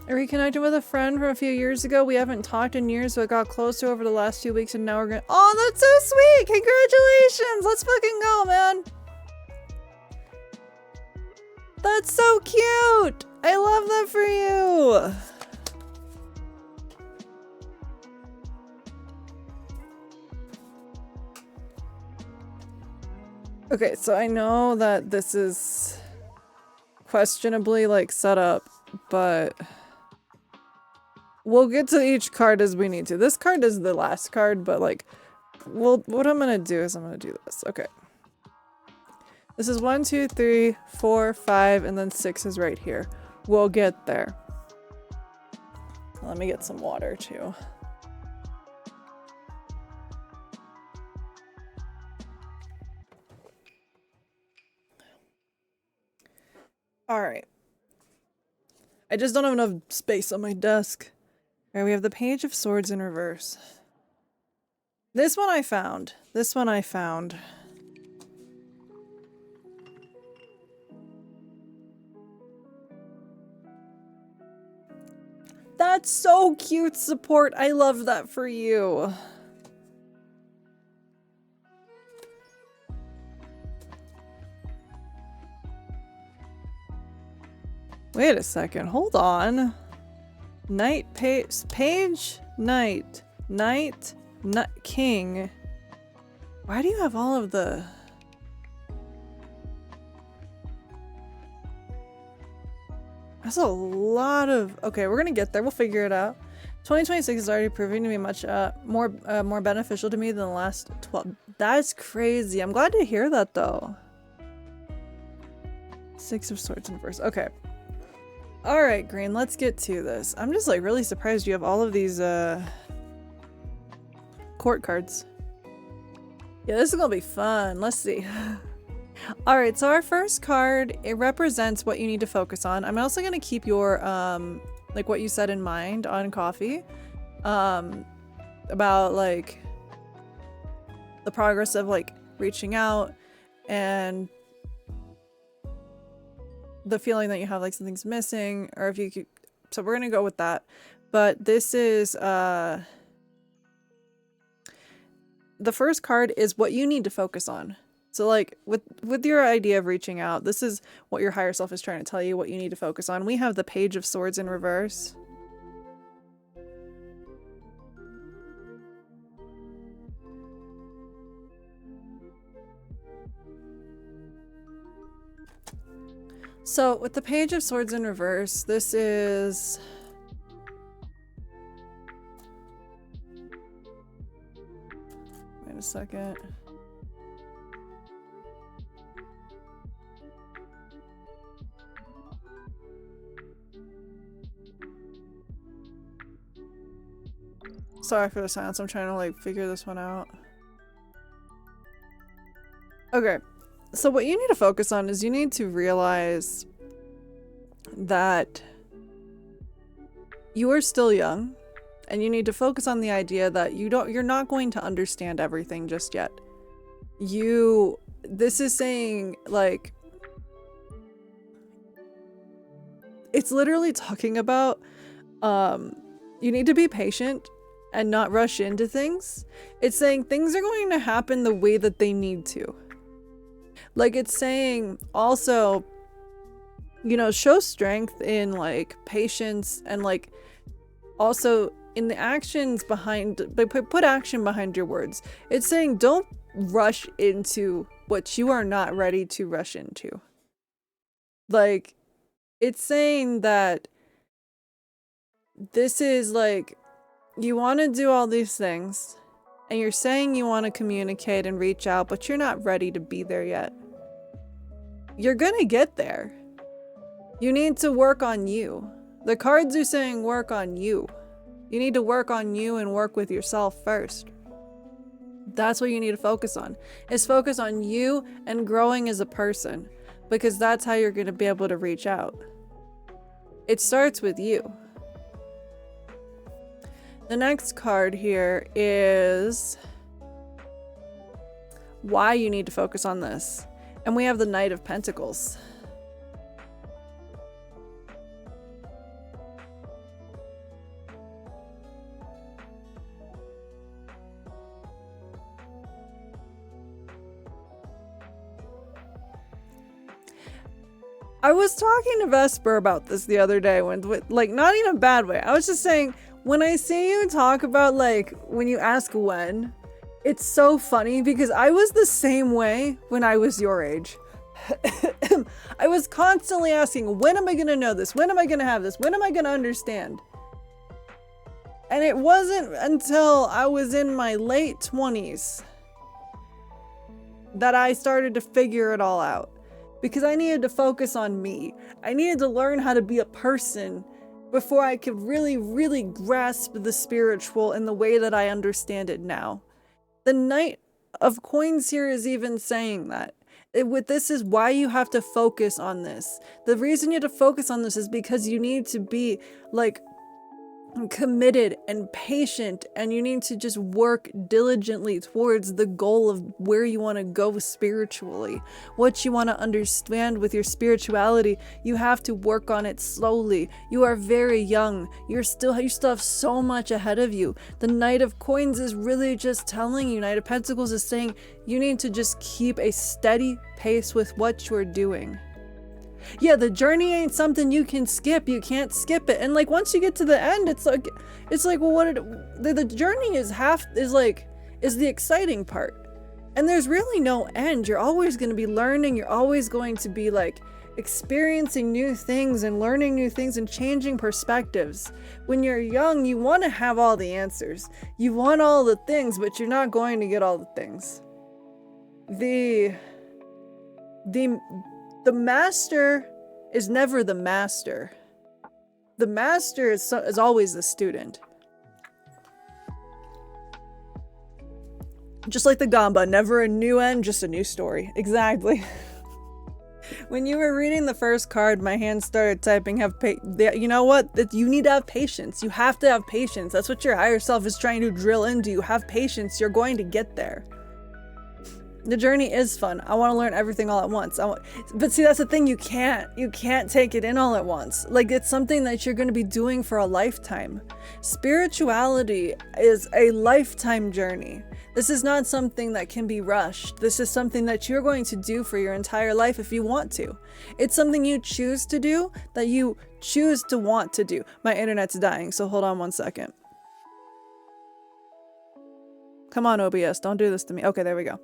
I reconnected with a friend from a few years ago. We haven't talked in years, but got closer over the last few weeks, and now we're gonna— Oh, that's so sweet! Congratulations! Let's fucking go, man! That's so cute! I love that for you! Okay, so I know that this is questionably like set up, but we'll get to each card as we need to. This card is the last card, but like, what I'm gonna do is I'm gonna do this. Okay. This is 1, 2, 3, 4, 5, and then 6 is right here. We'll get there. Let me get some water too. All right. I just don't have enough space on my desk. All right, we have the Page of Swords in reverse. This one I found. This one I found. That's so cute, support. I love that for you. Wait a second, hold on. Knight, page, knight, king. Why do you have all of the... That's a lot of... Okay, we're gonna get there. We'll figure it out. 2026 is already proving to be much more beneficial to me than the last 12. That's crazy. I'm glad to hear that though. Six of Swords in reverse. Okay. All right, Green, let's get to this. I'm just like really surprised you have all of these court cards. Yeah, this is gonna be fun. Let's see. All right, so our first card, it represents what you need to focus on. I'm also gonna keep your like what you said in mind on coffee, about like the progress of like reaching out and the feeling that you have like something's missing, or if you could, so we're gonna go with that. But this is the first card is what you need to focus on. So like with your idea of reaching out, this is what your higher self is trying to tell you, what you need to focus on. We have the Page of Swords in reverse. So with the Page of Swords in reverse, this is wait a second. Sorry for the silence. I'm trying to like figure this one out. Okay. So what you need to focus on is you need to realize that you are still young, and you need to focus on the idea that you're not going to understand everything just yet. This is saying like, it's literally talking about you need to be patient and not rush into things. It's saying things are going to happen the way that they need to. Like it's saying also, you know, show strength in like patience and like also in the actions behind, but put action behind your words. It's saying don't rush into what you are not ready to rush into. Like it's saying that this is like, you want to do all these things and you're saying you want to communicate and reach out, but you're not ready to be there yet. You're gonna get there. You need to work on you. The cards are saying work on you. You need to work on you and work with yourself first. That's what you need to focus on. Is focus on you and growing as a person, because that's how you're gonna be able to reach out. It starts with you. The next card here is why you need to focus on this. And we have the Knight of Pentacles. I was talking to Vesper about this the other day when, like, not in a bad way. I was just saying, when I see you talk about like when you ask when, it's so funny because I was the same way when I was your age. I was constantly asking, when am I gonna know this? When am I gonna have this? When am I gonna understand? And it wasn't until I was in my late 20s that I started to figure it all out, because I needed to focus on me. I needed to learn how to be a person before I could really, really grasp the spiritual in the way that I understand it now. The Knight of Coins here is even saying that. This is why you have to focus on this. The reason you have to focus on this is because you need to be like committed and patient, and you need to just work diligently towards the goal of where you want to go spiritually, what you want to understand with your spirituality. You have to work on it slowly. You are very young. You still have so much ahead of you. The Knight of Coins is really just telling you, Knight of Pentacles is saying you need to just keep a steady pace with what you're doing. Yeah, the journey ain't something you can skip. You can't skip it. And like once you get to the end, it's like well, the journey is the exciting part. And there's really no end. You're always going to be learning. You're always going to be like experiencing new things and learning new things and changing perspectives. When you're young, you want to have all the answers. You want all the things, but you're not going to get all the things. The master is never the master. The master is always the student. Just like the Gamba, never a new end, just a new story. Exactly. When you were reading the first card, my hand started typing, you know what? You need to have patience. You have to have patience. That's what your higher self is trying to drill into you. Have patience. You're going to get there. The journey is fun. I want to learn everything all at once. But see, that's the thing. You can't take it in all at once. Like, it's something that you're going to be doing for a lifetime. Spirituality is a lifetime journey. This is not something that can be rushed. This is something that you're going to do for your entire life if you want to. It's something you choose to do, that you choose to want to do. My internet's dying, so hold on one second. Come on, OBS, don't do this to me. Okay, there we go.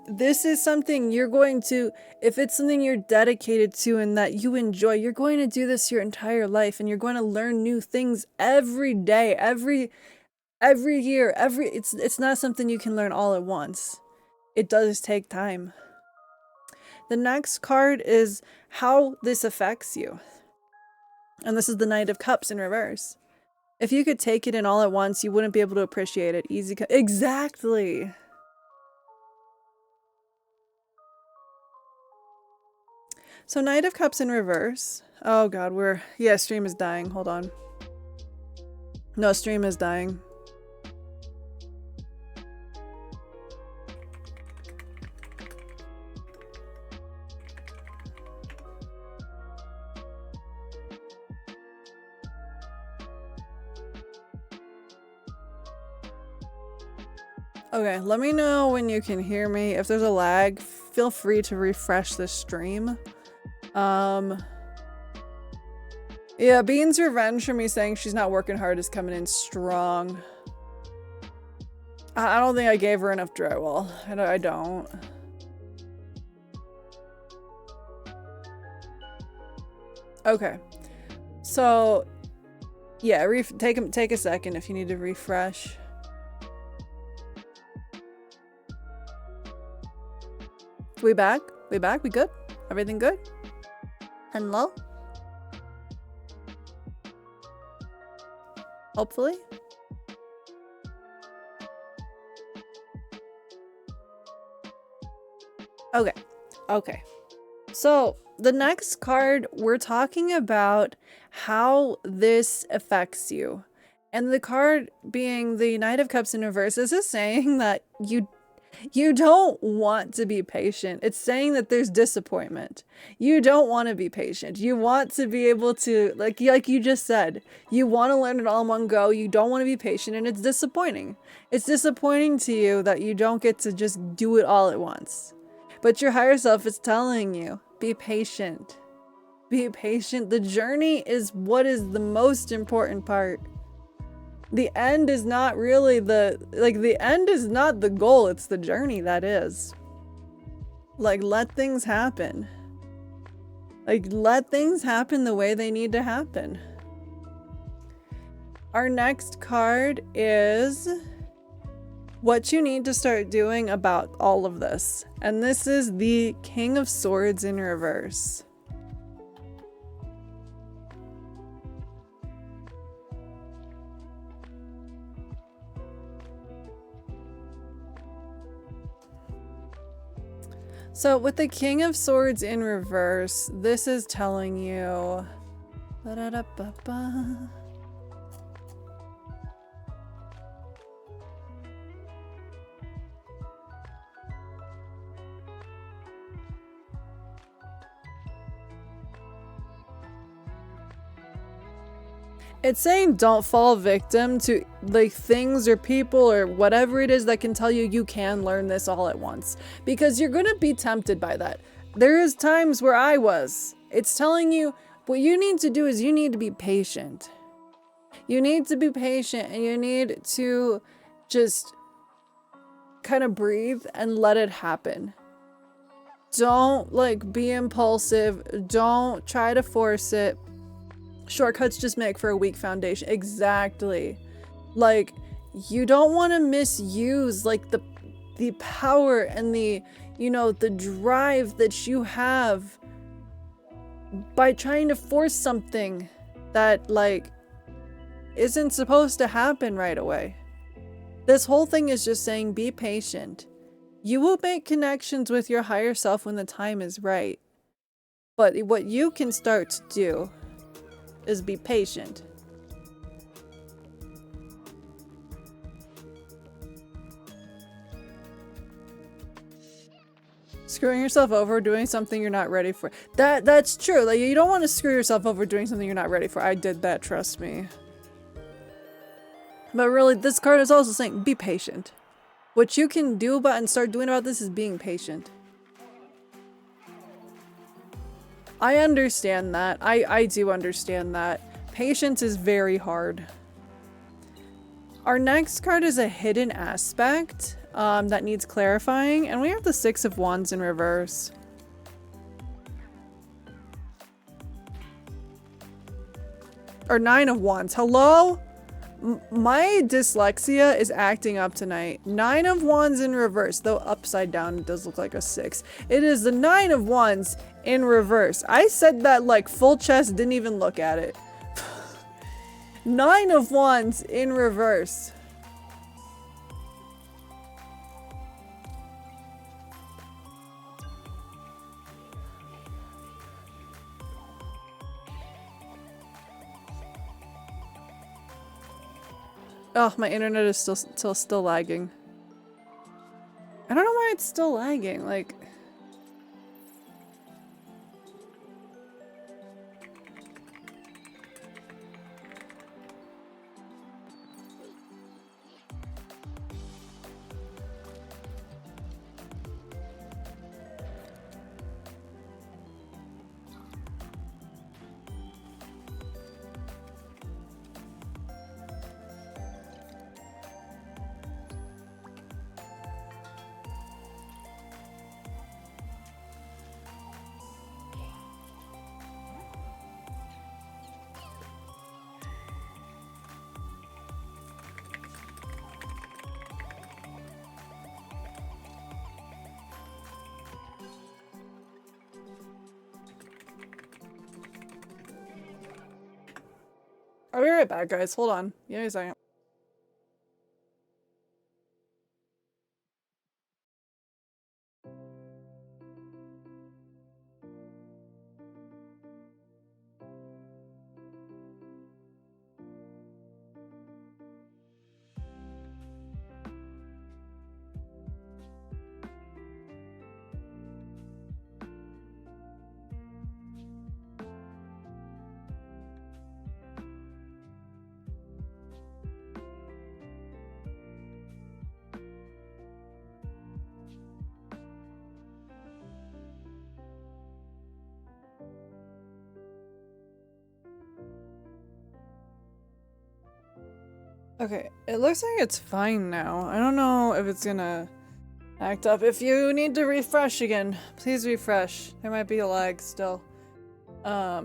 This is something you're going to, if it's something you're dedicated to and that you enjoy, you're going to do this your entire life, and you're going to learn new things every day, every year, it's not something you can learn all at once. It does take time. The next card is how this affects you. And this is the Knight of Cups in reverse. If you could take it in all at once, you wouldn't be able to appreciate it. Exactly. So Knight of Cups in reverse. Oh god, stream is dying. Hold on. No, stream is dying. Okay, let me know when you can hear me. If there's a lag, feel free to refresh the stream. Yeah, Bean's revenge for me saying she's not working hard is coming in strong. I don't think I gave her enough drywall. I don't. Okay. So, yeah, take a second if you need to refresh. We back? We back? We good? Everything good? Hello? Hopefully? Okay. Okay. So, the next card, we're talking about how this affects you. And the card being the Knight of Cups in reverse, this is saying that you don't want to be patient. It's saying that there's disappointment. You don't want to be patient. You want to be able to, like you just said, you want to learn it all in one go. You don't want to be patient, and it's disappointing. It's disappointing to you that you don't get to just do it all at once. But your higher self is telling you, be patient. Be patient. The journey is what is the most important part. The end is not really the end is not the goal, it's the journey that is. Like, let things happen. Like, let things happen the way they need to happen. Our next card is what you need to start doing about all of this. And this is the King of Swords in reverse. So with the King of Swords in reverse, this is telling you it's saying don't fall victim to like things or people or whatever it is that can tell you you can learn this all at once, because you're gonna be tempted by that. There is times where I was. It's telling you what you need to do is you need to be patient. You need to be patient, and you need to just kind of breathe and let it happen. Don't like be impulsive. Don't try to force it. Shortcuts just make for a weak foundation. Exactly. Like, you don't want to misuse like the power and the, you know, the drive that you have by trying to force something that like isn't supposed to happen right away. This whole thing is just saying be patient. You will make connections with your higher self when the time is right. But what you can start to do is be patient. Screwing yourself over doing something you're not ready for. That's true. Like, you don't want to screw yourself over doing something you're not ready for. I did that, trust me. But really, this card is also saying be patient. What you can do about and start doing about this is being patient. I understand that. I do understand that. Patience is very hard. Our next card is a hidden aspect that needs clarifying, and we have the Six of Wands in reverse. Or Nine of Wands. Hello? My dyslexia is acting up tonight. Nine of Wands in reverse, though upside down it does look like a 6. It is the Nine of Wands in reverse. I said that like full chest, didn't even look at it. Nine of Wands in reverse. Oh, my internet is still lagging. I don't know why it's still lagging, like... I'll be right back, guys. Hold on. Give me a second. Okay, it looks like it's fine now. I don't know if it's gonna act up. If you need to refresh again, please refresh. There might be a lag still. I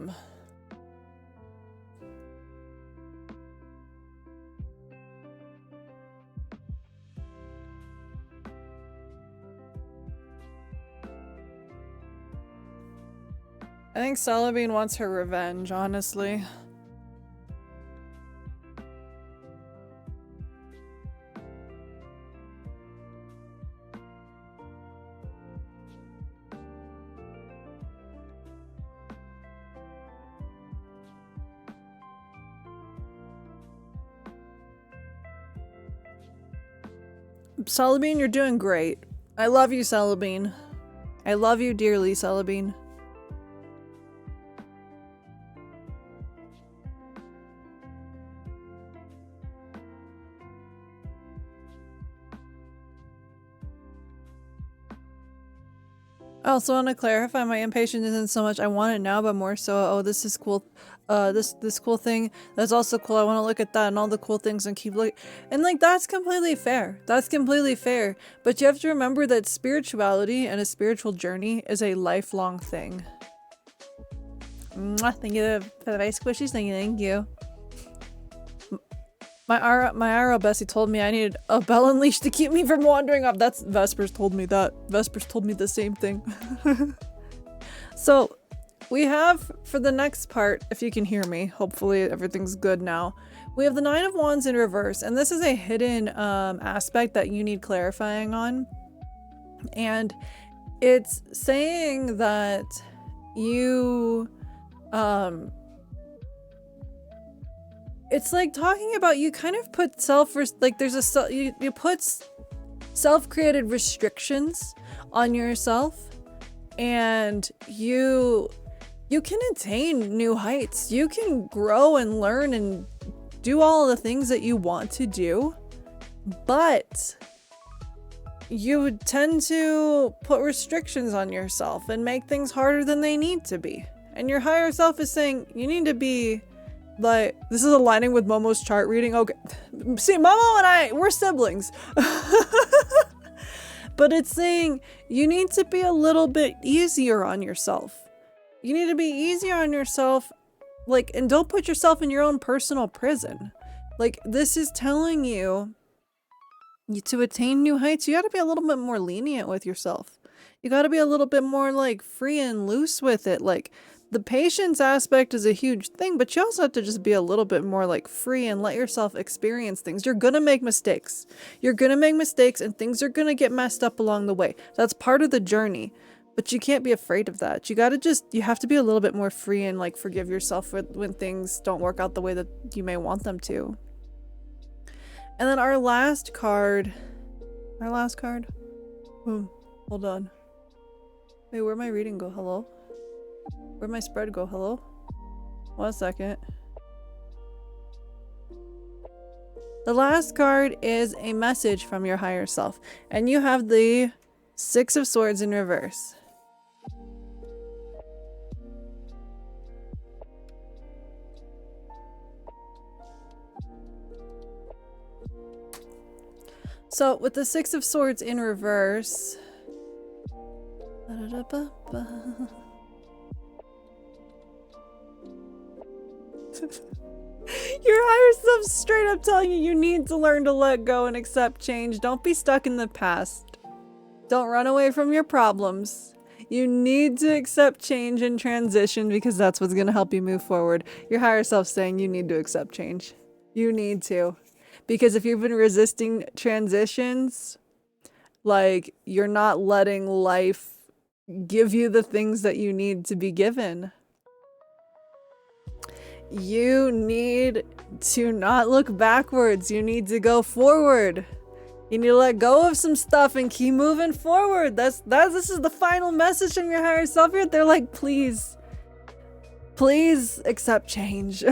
think Celadine wants her revenge, honestly. Celadine, you're doing great. I love you, Celadine. I love you dearly, Celadine. I also want to clarify my impatience isn't so much I want it now, but more so, oh, this is cool. this cool thing that's also cool. I want to look at that and all the cool things and keep looking. And like that's completely fair. That's completely fair. But you have to remember that spirituality and a spiritual journey is a lifelong thing. Mwah, thank you for the nice squishies. Thank you. My RL Bessie told me I needed a bell and leash to keep me from wandering off. That's Vespers told me that. Vespers told me the same thing. So we have, for the next part, if you can hear me, hopefully everything's good now. We have the Nine of Wands in reverse, and this is a hidden aspect that you need clarifying on. And it's saying that you, it's like talking about you kind of put you put self-created restrictions on yourself, and you can attain new heights. You can grow and learn and do all the things that you want to do, but you tend to put restrictions on yourself and make things harder than they need to be. And your higher self is saying you need to be like, this is aligning with Momo's chart reading. Okay, see, Momo and I, we're siblings. But it's saying you need to be a little bit easier on yourself. You need to be easier on yourself, like, and don't put yourself in your own personal prison. Like, this is telling you to attain new heights, you gotta be a little bit more lenient with yourself. You gotta be a little bit more, like, free and loose with it. Like, the patience aspect is a huge thing, but you also have to just be a little bit more, like, free and let yourself experience things. You're gonna make mistakes. You're gonna make mistakes, and things are gonna get messed up along the way. That's part of the journey. But you can't be afraid of that. You have to be a little bit more free and like forgive yourself when things don't work out the way that you may want them to. And then our last card. Hold on. Wait, where'd my reading go? Hello? Where'd my spread go? Hello? 1 second. The last card is a message from your higher self. And you have the Six of Swords in reverse. So with the Six of Swords in reverse, your higher self straight up telling you need to learn to let go and accept change. Don't be stuck in the past. Don't run away from your problems. You need to accept change and transition because that's what's going to help you move forward. Your higher self saying you need to accept change. You need to. Because if you've been resisting transitions, like, you're not letting life give you the things that you need to be given. You need to not look backwards. You need to go forward. You need to let go of some stuff and keep moving forward. This is the final message from your higher self here. They're like, please accept change.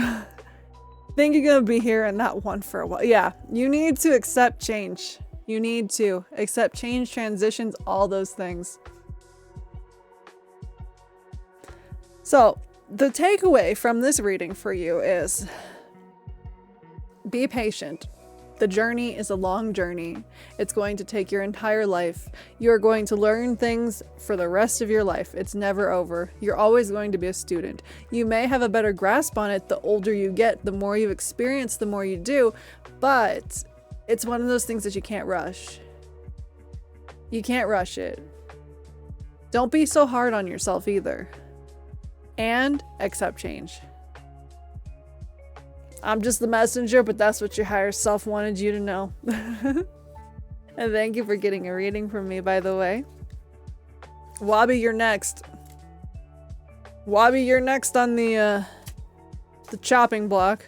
Think you're gonna be hearing that one for a while. Yeah, you need to accept change. You need to accept change, transitions, all those things. So the takeaway from this reading for you is be patient. The journey is a long journey. It's going to take your entire life. You're going to learn things for the rest of your life. It's never over. You're always going to be a student. You may have a better grasp on it the older you get, the more you experience, the more you do, but it's one of those things that you can't rush. You can't rush it. Don't be so hard on yourself either. And accept change. I'm just the messenger, but that's what your higher self wanted you to know. And thank you for getting a reading from me, by the way. Wabi, you're next. Wabi, you're next on the chopping block.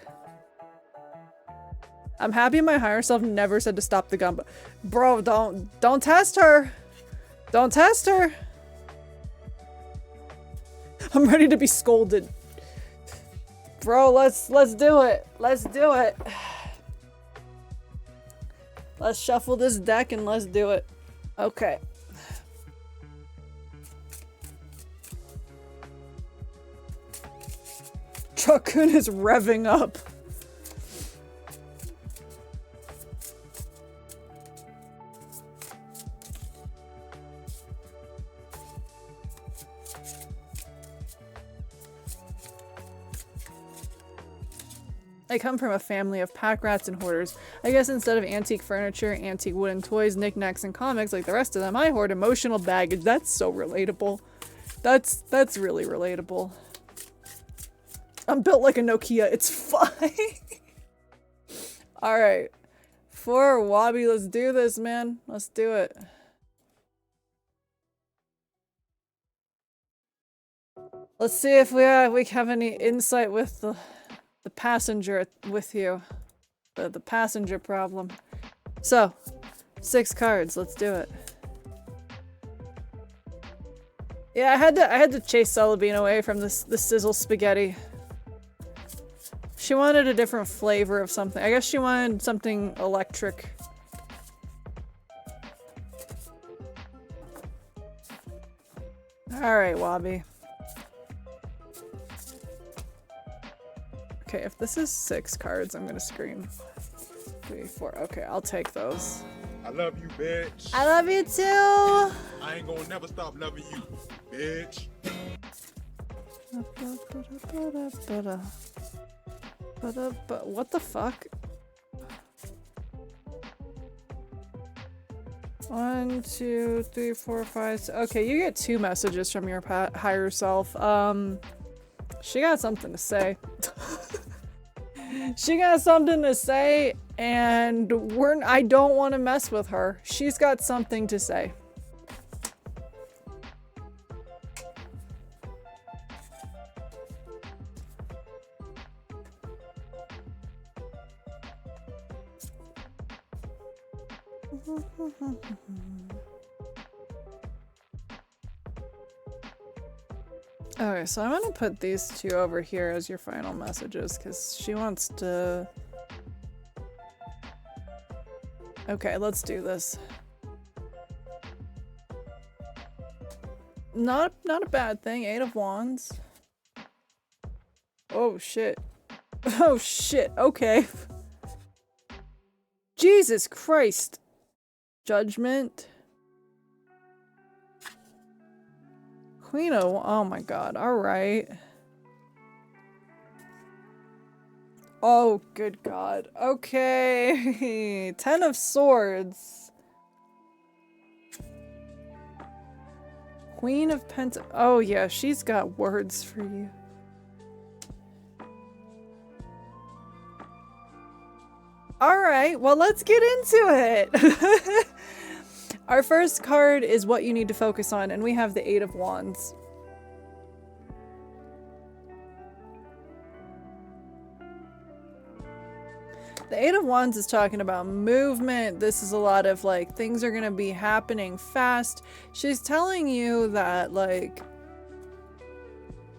I'm happy my higher self never said to stop the gun, but bro, don't test her. Don't test her. I'm ready to be scolded. Bro, let's do it. Let's do it. Let's shuffle this deck and let's do it. Okay. Truckun is revving up. I come from a family of pack rats and hoarders. I guess instead of antique furniture, antique wooden toys, knickknacks, and comics like the rest of them, I hoard emotional baggage. That's so relatable. That's really relatable. I'm built like a Nokia. It's fine. Alright. For Wabi, let's do this, man. Let's do it. Let's see if we have any insight with the passenger with you. The passenger problem. So, 6 cards. Let's do it. Yeah, I had to chase Celebine away from the sizzle spaghetti. She wanted a different flavor of something. I guess she wanted something electric. Alright, Wabi. Okay, if this is 6 cards, I'm gonna scream. 3, 4. Okay, I'll take those. I love you, bitch. I love you too! I ain't gonna never stop loving you, bitch. What the fuck? 1, 2, 3, 4, 5. Okay, you get 2 messages from your higher self. She got something to say. She got something to say, and I don't want to mess with her. She's got something to say. Okay, so I'm gonna put these 2 over here as your final messages, because she wants to... Okay, let's do this. Not a bad thing. 8 of Wands. Oh shit. Oh shit, okay. Jesus Christ. Judgment. Queen of... Oh my god, alright. Oh, good god. Okay. 10 of Swords. Queen of Pentacles. Oh yeah, she's got words for you. Alright, well let's get into it! Our first card is what you need to focus on, and we have the 8 of Wands. The 8 of Wands is talking about movement. This is a lot of like, things are gonna be happening fast. She's telling you that like,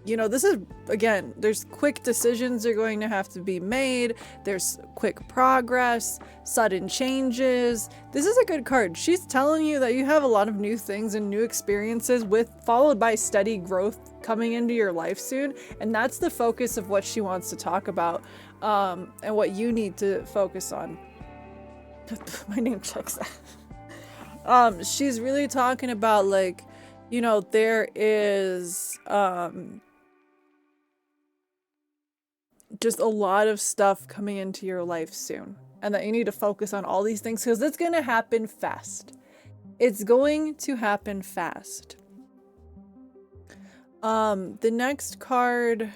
you know, this is, again, there's quick decisions are going to have to be made. There's quick progress, sudden changes. This is a good card. She's telling you that you have a lot of new things and new experiences followed by steady growth coming into your life soon. And that's the focus of what she wants to talk about, and what you need to focus on. My name checks that. She's really talking about like, you know, there is, just a lot of stuff coming into your life soon, and that you need to focus on all these things because it's gonna happen fast. It's going to happen fast. The next card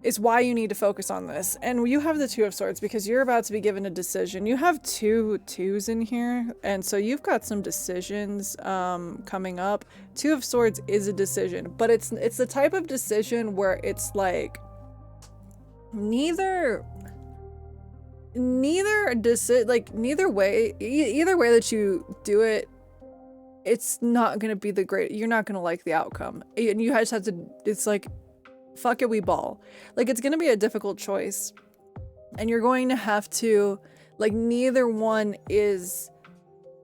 is why you need to focus on this, and you have the 2 of Swords because you're about to be given a decision. You have 2 2s in here, and so you've got some decisions coming up. 2 of Swords is a decision, but it's the type of decision where it's like either way that you do it, it's not gonna be the great. You're not gonna like the outcome, and you just have to. It's like, fuck it, we ball. Like, it's gonna be a difficult choice, and you're going to have to, like, neither one is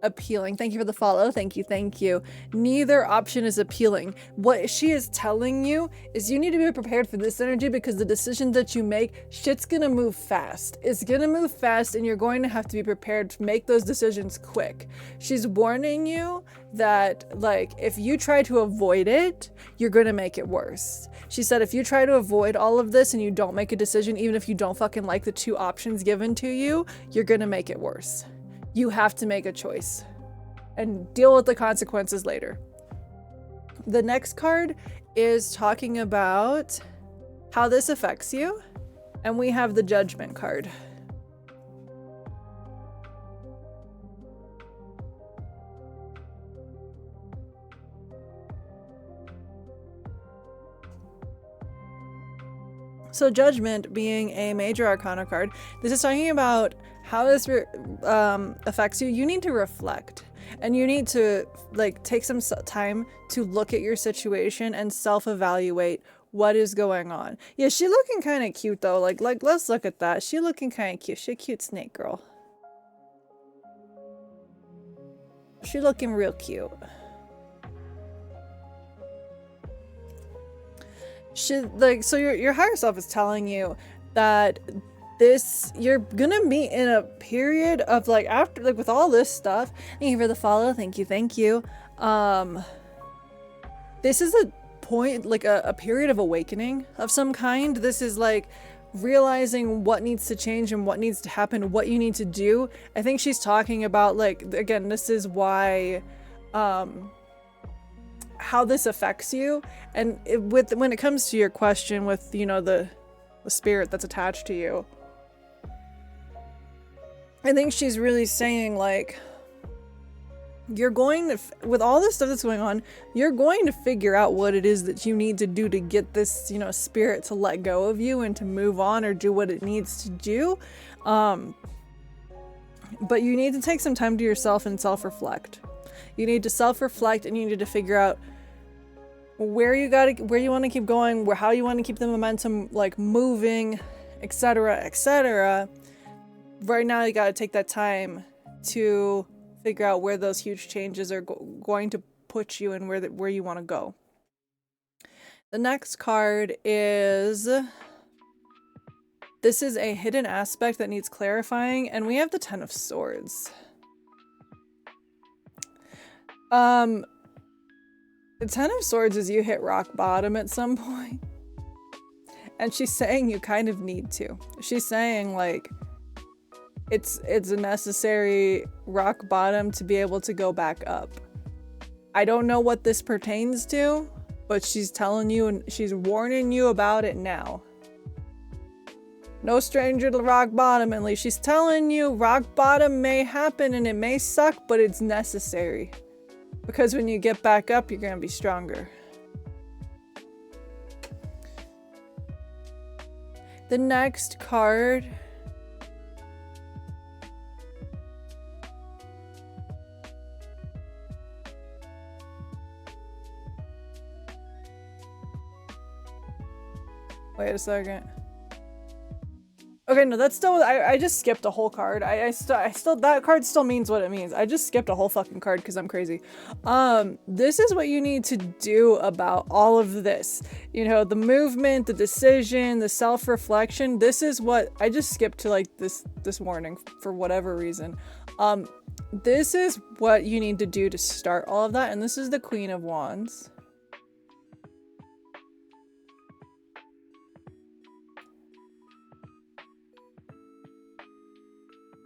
appealing. Thank you for the follow. Thank you. Thank you. Neither option is appealing. What she is telling you is you need to be prepared for this energy because the decision that you make, shit's gonna move fast. It's gonna move fast and you're going to have to be prepared to make those decisions quick. She's warning you that, like, if you try to avoid it, you're gonna make it worse. She said if you try to avoid all of this and you don't make a decision, even if you don't fucking like the two options given to you, you're gonna make it worse. You have to make a choice and deal with the consequences later. The next card is talking about how this affects you, and we have the Judgment card. So Judgment being a major arcana card, this is talking about how this affects you. You need to reflect and you need to like take some time to look at your situation and self-evaluate what is going on. Yeah, she looking kind of cute though. Like let's look at that. She looking kind of cute. She a cute snake girl. She looking real cute. So your higher self is telling you that you're gonna be in a period of like after like with all this stuff. Thank you for the follow. Thank you. This is a point, like a period of awakening of some kind. This is like realizing what needs to change and what needs to happen, what you need to do. I think she's talking about like, again, this is why how this affects you. And when it comes to your question with, you know, the spirit that's attached to you, I think she's really saying like, you're going to, with all this stuff that's going on, you're going to figure out what it is that you need to do to get this, you know, spirit to let go of you and to move on or do what it needs to do. But you need to take some time to yourself and self-reflect. You need to self-reflect and you need to figure out where you want to keep going, how you want to keep the momentum like moving, etc., etc. Right now, you got to take that time to figure out where those huge changes are going to put you and where you want to go. The next card is, this is a hidden aspect that needs clarifying, and we have the Ten of Swords. The Ten of Swords is you hit rock bottom at some point. And she's saying you kind of need to. She's saying like, it's a necessary rock bottom to be able to go back up. I don't know what this pertains to, but she's telling you and she's warning you about it now. No stranger to rock bottom, at least. She's telling you rock bottom may happen and it may suck, but it's necessary. Because when you get back up, you're going to be stronger. The next card wait a second. Okay, no, that's still, I just skipped a whole card. I still, that card still means what it means. I just skipped a whole fucking card because I'm crazy. This is what you need to do about all of this. You know, the movement, the decision, the self-reflection. This is what, I just skipped to like this warning for whatever reason. This is what you need to do to start all of that. And this is the Queen of Wands.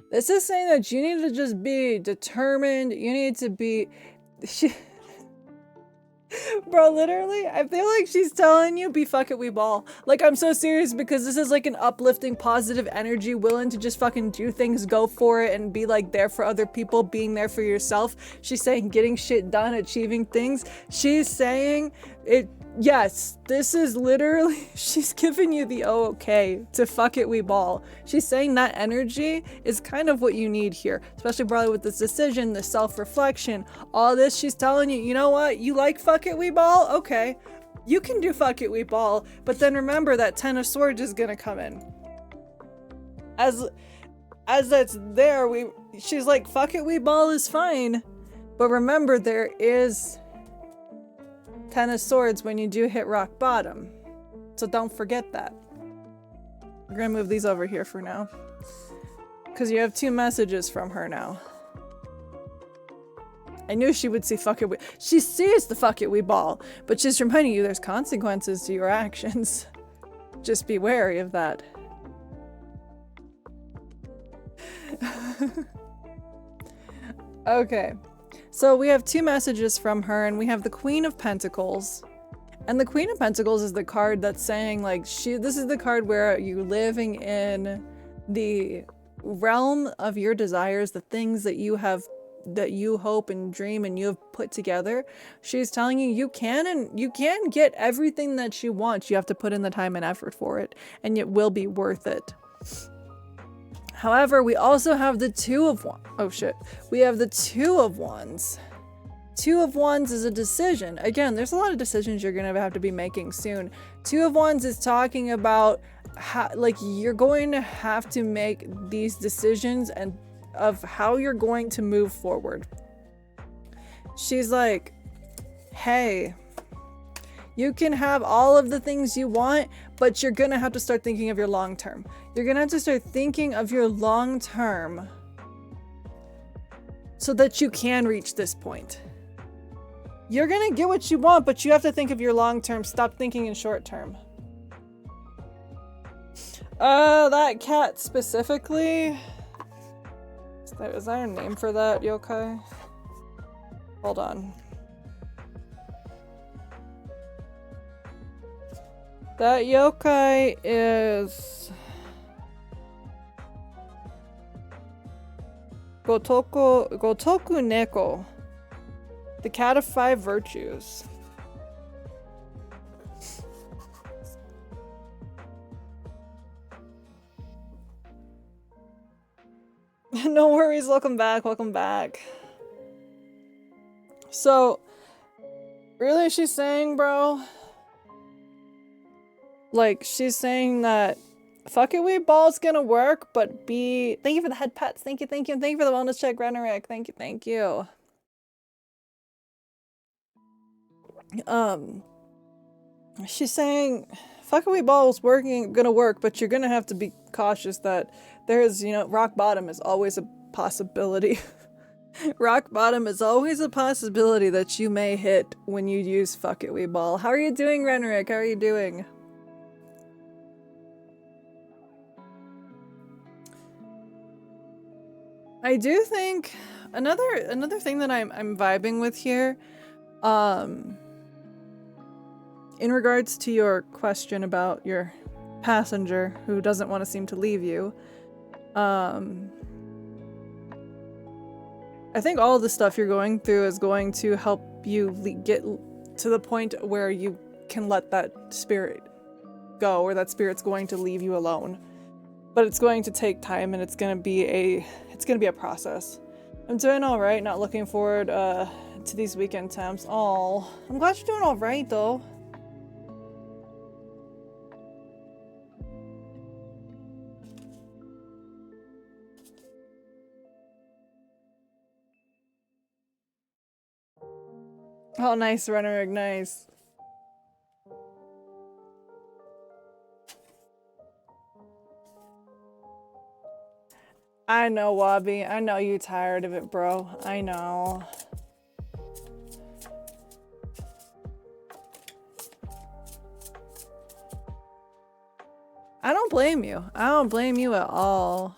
This is saying that you need to just be determined. You need to be... Bro, literally, I feel like she's telling you, be fuck it, we ball. Like, I'm so serious because this is like an uplifting, positive energy, willing to just fucking do things, go for it, and be like there for other people, being there for yourself. She's saying getting shit done, achieving things. She's saying it... Yes, this is literally, she's giving you the okay to fuck it, we ball. She's saying that energy is kind of what you need here, especially probably with this decision, the self-reflection, all this. She's telling you, you know what, you like fuck it, we ball? Okay, you can do fuck it, we ball, but then remember that Ten of Swords is gonna come in. As that's there, she's like, fuck it, we ball is fine. But remember, there is 10 of swords when you do hit rock bottom. So don't forget that. We're gonna move these over here for now. Because you have 2 messages from her now. I knew she would see fuck it we- She sees the fuck it we ball, but she's reminding you there's consequences to your actions. Just be wary of that. Okay. So we have 2 messages from her, and we have the Queen of Pentacles. And the Queen of Pentacles is the card that's saying, like, this is the card where you're living in the realm of your desires, the things that you have, that you hope and dream and you have put together. She's telling you you can get everything that you want. You have to put in the time and effort for it, and it will be worth it. However, we also have the 2 of Wands. Oh shit. We have the 2 of Wands. 2 of Wands is a decision. Again, there's a lot of decisions you're gonna have to be making soon. 2 of Wands is talking about how, like, you're going to have to make these decisions and of how you're going to move forward. She's like, hey, you can have all of the things you want, but you're gonna have to start thinking of your long term. You're gonna have to start thinking of your long term so that you can reach this point. You're gonna get what you want, but you have to think of your long term. Stop thinking in short term. That cat specifically. Is there a name for that yokai? Hold on. That yokai is Gotoku Neko, the cat of 5 virtues. No worries, welcome back, welcome back. So, really she's saying, bro, like, she's saying that fuck it, we ball's gonna work, but be— thank you for the head pets, thank you for the wellness check, Renerick, thank you. She's saying fuck it, we ball's gonna work, but you're gonna have to be cautious that there's, you know, rock bottom is always a possibility. Rock bottom is always a possibility that you may hit when you use fuck it, we ball. How are you doing, Renerick? How are you doing? I do think another thing that I'm vibing with here, in regards to your question about your passenger who doesn't want to seem to leave you, I think all the stuff you're going through is going to help you get to the point where you can let that spirit go, or that spirit's going to leave you alone. But it's going to take time, and it's gonna be a process. I'm doing all right. Not looking forward to these weekend temps. Oh, I'm glad you're doing all right though. Oh, nice, Renerick, nice. I know, Wabi. I know you're tired of it, bro. I know. I don't blame you. I don't blame you at all.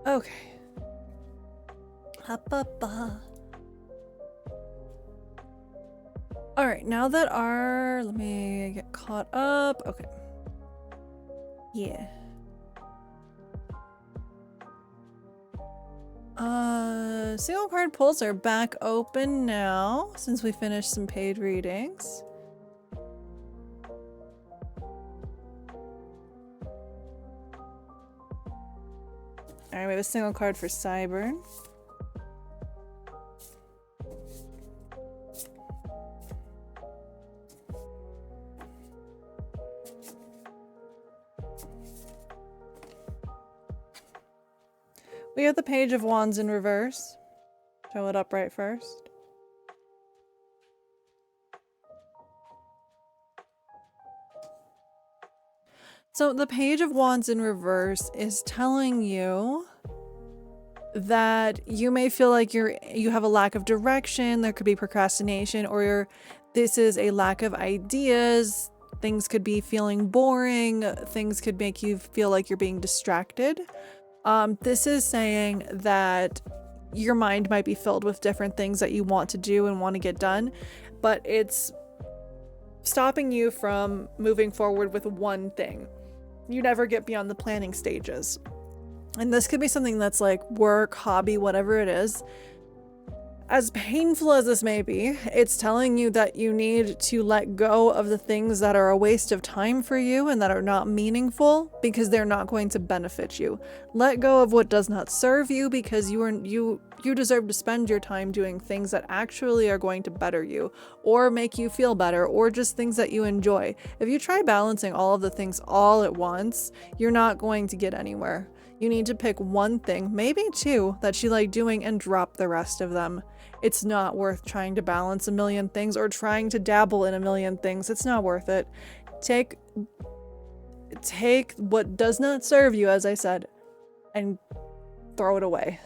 Okay. Alright, now that let me get caught up. Okay. Yeah. Single card pulls are back open now, since we finished some paid readings. Alright, we have a single card for Cyber. We have the Page of Wands in reverse. Show it upright first. So the Page of Wands in reverse is telling you that you may feel like you have a lack of direction, there could be procrastination, or this is a lack of ideas. Things could be feeling boring, things could make you feel like you're being distracted. This is saying that your mind might be filled with different things that you want to do and want to get done, but it's stopping you from moving forward with one thing. You never get beyond the planning stages. And this could be something that's like work, hobby, whatever it is. As painful as this may be, it's telling you that you need to let go of the things that are a waste of time for you and that are not meaningful because they're not going to benefit you. Let go of what does not serve you because you deserve to spend your time doing things that actually are going to better you or make you feel better or just things that you enjoy. If you try balancing all of the things all at once, you're not going to get anywhere. You need to pick one thing, maybe two, that you like doing and drop the rest of them. It's not worth trying to balance a million things or trying to dabble in a million things. It's not worth it. Take what does not serve you, as I said, and throw it away.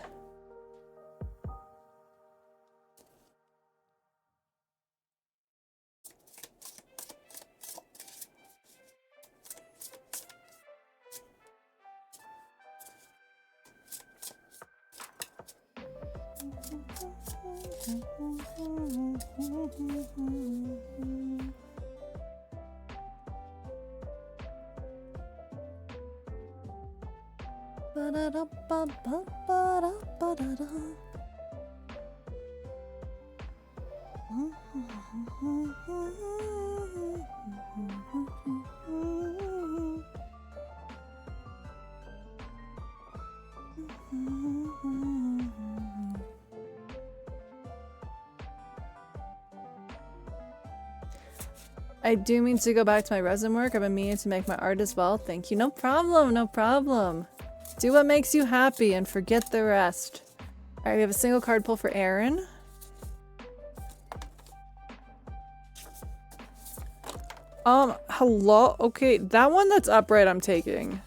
I do mean to go back to my resin work. I've been meaning to make my art as well. Thank you. No problem. No problem. Do what makes you happy and forget the rest. All right, we have a single card pull for Aaron. Hello? Okay, that one that's upright I'm taking.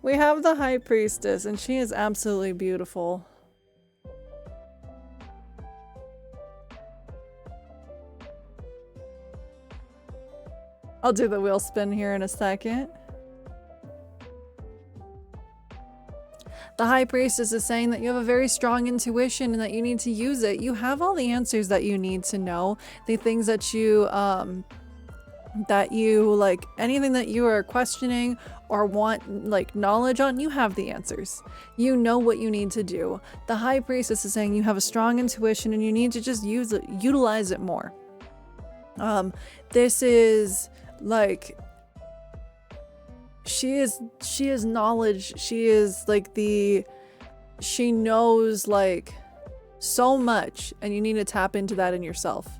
We have the High Priestess and she is absolutely beautiful. I'll do the wheel spin here in a second. The High Priestess is saying that you have a very strong intuition and that you need to use it. You have all the answers that you need to know. The things that you like, anything that you are questioning or want like knowledge on, you have the answers. You know what you need to do. The High Priestess is saying you have a strong intuition and you need to just utilize it more. This is like, she is knowledge. She is like she knows like so much and you need to tap into that in yourself.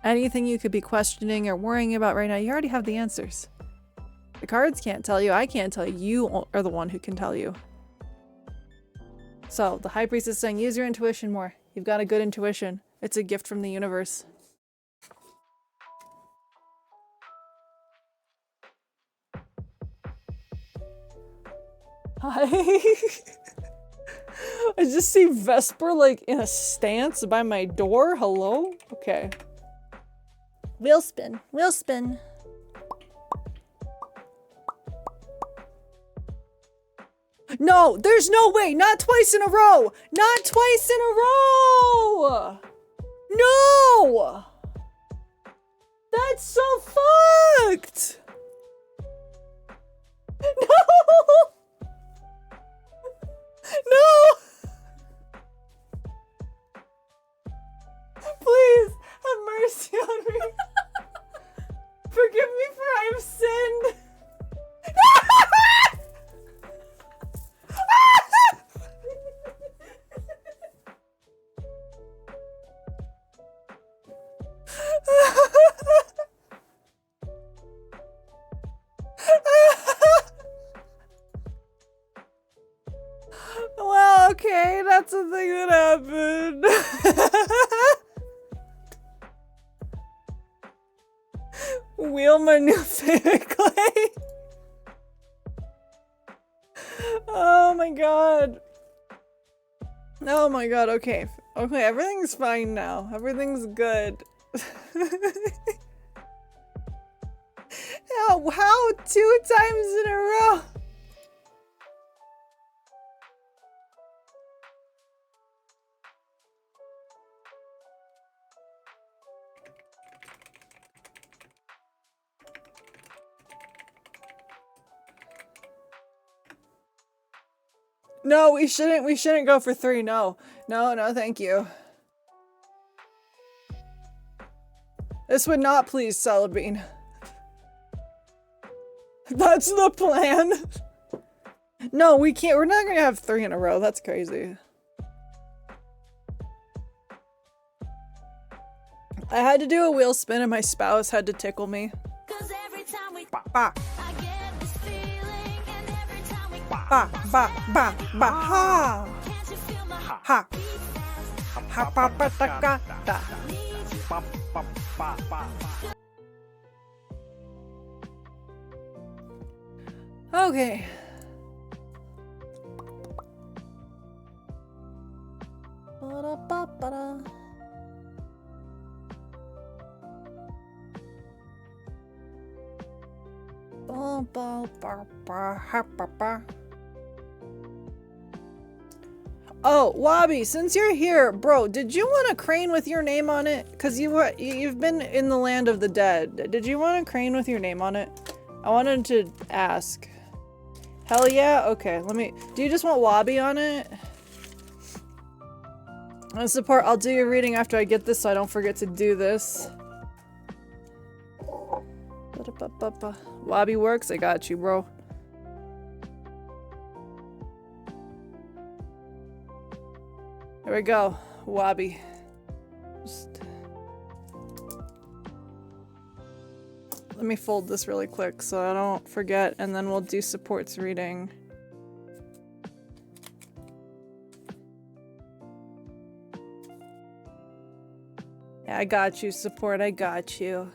Anything you could be questioning or worrying about right now, you already have the answers. The cards can't tell you, I can't tell you, you are the one who can tell you. So the High Priestess is saying use your intuition more. You've got a good intuition. It's a gift from the universe. Hi. I just see Vesper like in a stance by my door. Hello? Okay. Wheel spin. Wheel spin. No, there's no way. Not twice in a row. Not twice in a row. No. That's so fucked. No. No! Please, have mercy on me. Forgive me for I have sinned. Okay, that's the thing that happened. Wheel my new favorite clay. Oh my god. Oh my god, okay. Okay, everything's fine now. Everything's good. How 2 times in a row? No, we shouldn't go for 3. No, thank you. This would not please Celebine. That's the plan. No, we can't. We're not gonna have 3 in a row. That's crazy. I had to do a wheel spin and my spouse had to tickle me. Ba, ba. Ba, ba, ba, ba, ha. Ha. Ha, ba, ba, da, ga, da. Okay. Ba-da-ba-ba-da. Ba-ba-ba-ba-ha-ba-ba. Oh, Wabi, since you're here, bro, did you want a crane with your name on it? Cause you've been in the land of the dead. Did you want a crane with your name on it? I wanted to ask. Hell yeah? Okay, do you just want Wabi on it? And support, I'll do your reading after I get this so I don't forget to do this. Wabi works, I got you, bro. There we go, Wabi. Let me fold this really quick so I don't forget, and then we'll do supports reading. Yeah, I got you, support, I got you.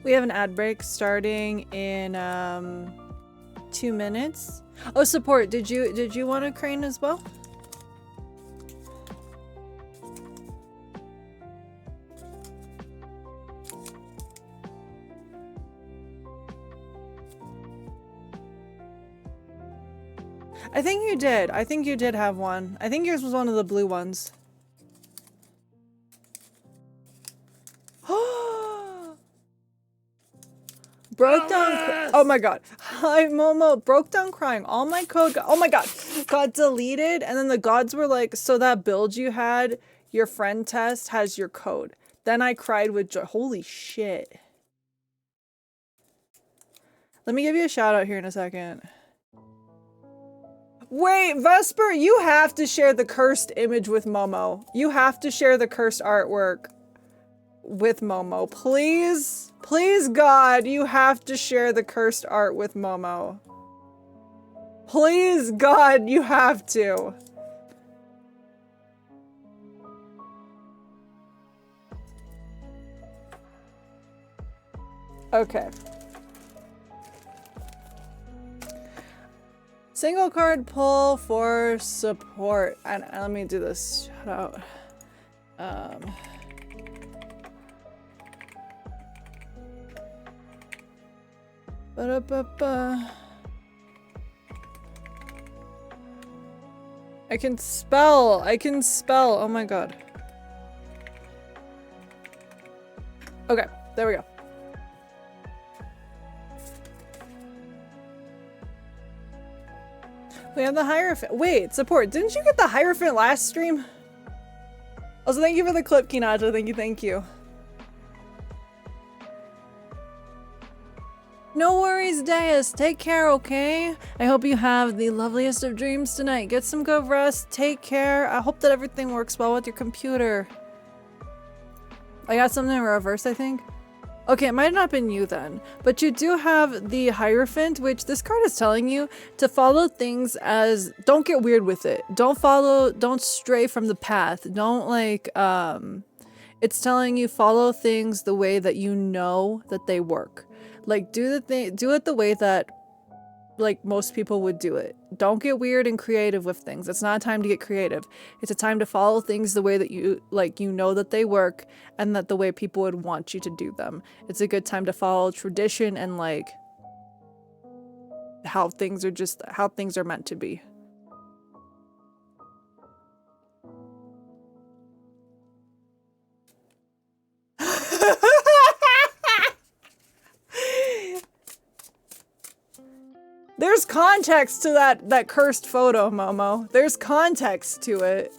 We have an ad break starting in 2 minutes. Oh, support, did you want a crane as well? I think you did. I think you did have one. I think yours was one of the blue ones. Broke down. Oh my god. Hi, Momo. Broke down crying. All my code got, oh my god, got deleted. And then the gods were like, so that build you had, your friend test has your code. Then I cried with joy. Holy shit. Let me give you a shout out here in a second. Wait, Vesper, you have to share the cursed image with Momo. You have to share the cursed artwork with Momo. Please? Please, God, you have to share the cursed art with Momo. Please, God, you have to. Okay. Single card pull for support. And let me do this. Shout out. Ba-da-ba-ba. I can spell. Oh my god. Okay, there we go. We have the Hierophant. Wait, support. Didn't you get the Hierophant last stream? Also, thank you for the clip, Kinaja. Thank you, thank you. No worries, Deus. Take care, okay? I hope you have the loveliest of dreams tonight. Get some good rest. Take care. I hope that everything works well with your computer. I got something in reverse, I think. Okay, it might not have been you then, but you do have the Hierophant, which this card is telling you to follow things as, don't get weird with it. Don't stray from the path. Don't like, it's telling you follow things the way that you know that they work. Like do it the way that like most people would do it. Don't get weird and creative with things. It's not a time to get creative. It's a time to follow things the way that you know that they work and that the way people would want you to do them. It's a good time to follow tradition and like how things are meant to be. There's context to that cursed photo, Momo. There's context to it.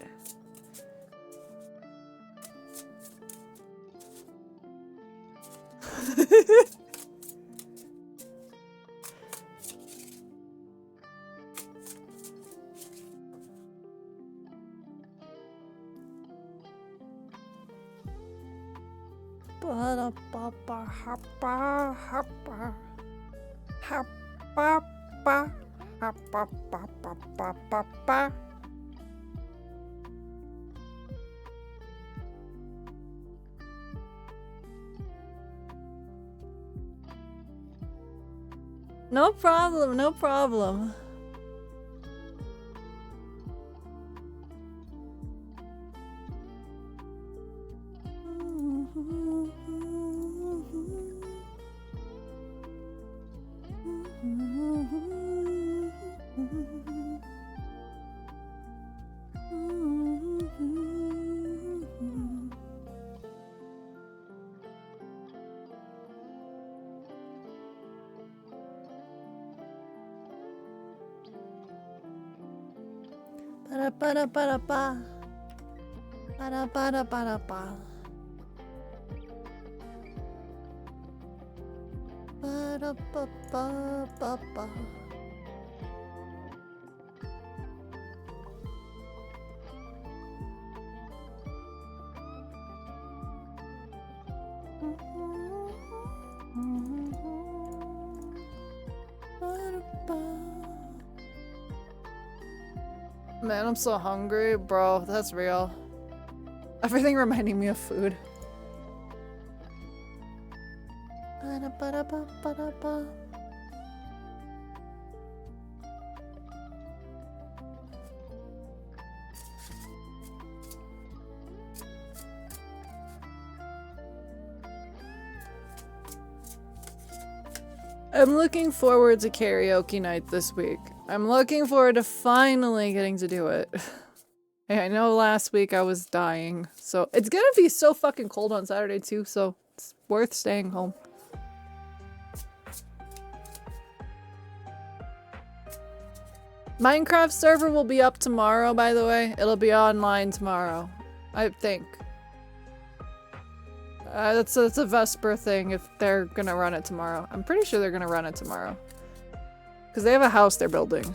No problem, no problem. Ba-da-ba-da-ba-da-ba. Ba-da-ba-da-ba-da-ba. Ba-da-ba-ba-ba-ba. Man, I'm so hungry, bro. That's real. Everything reminding me of food. Ba-da-ba-da-ba-ba-da-ba. I'm looking forward to karaoke night this week. I'm looking forward to finally getting to do it. Hey, I know last week I was dying, so it's gonna be so fucking cold on Saturday too, so it's worth staying home. Minecraft server will be up tomorrow, by the way. It'll be online tomorrow, I think. It's a Vesper thing if they're gonna run it tomorrow. I'm pretty sure they're gonna run it tomorrow. Because they have a house they're building.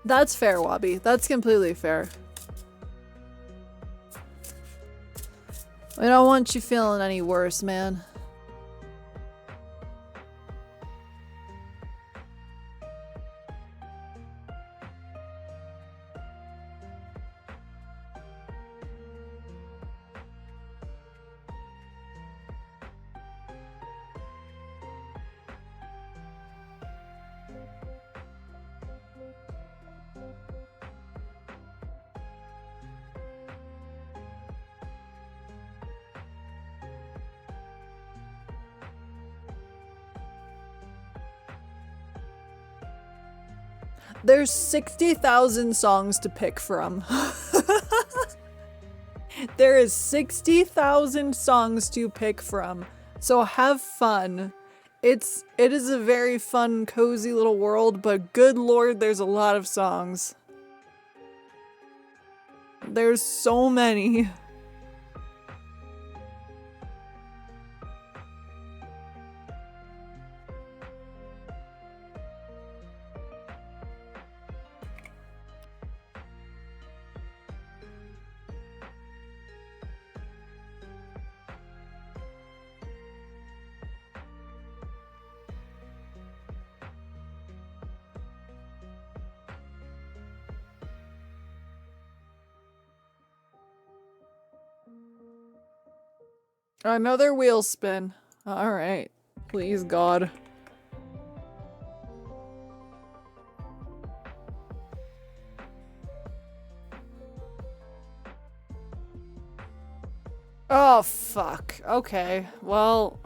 That's fair, Wabi. That's completely fair. I don't want you feeling any worse, man. There's 60,000 songs to pick from. There is 60,000 songs to pick from. So have fun It is a very fun, cozy little world, but good lord, there's a lot of songs. There's so many. Another wheel spin. Alright. Please, God. Oh, fuck. Okay. Well,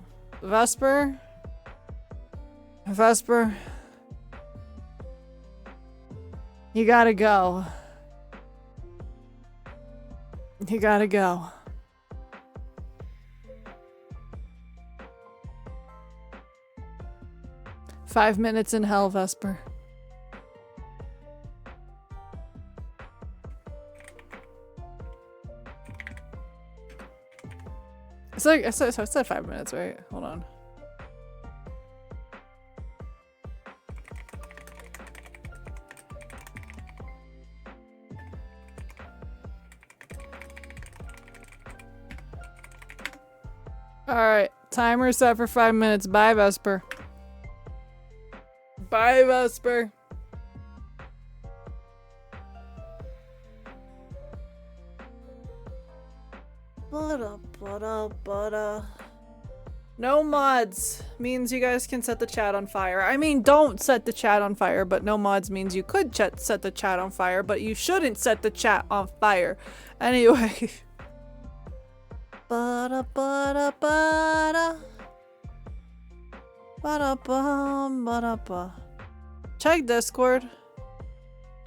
Vesper? Vesper? You gotta go. You gotta go. "5 minutes in hell, Vesper." It's like, I said 5 minutes, right? Hold on. Alright, timer set for 5 minutes. Bye, Vesper. Bye, Vesper. No mods means you guys can set the chat on fire. I mean, don't set the chat on fire, but no mods means you could set the chat on fire, but you shouldn't set the chat on fire. Anyway. Check Discord.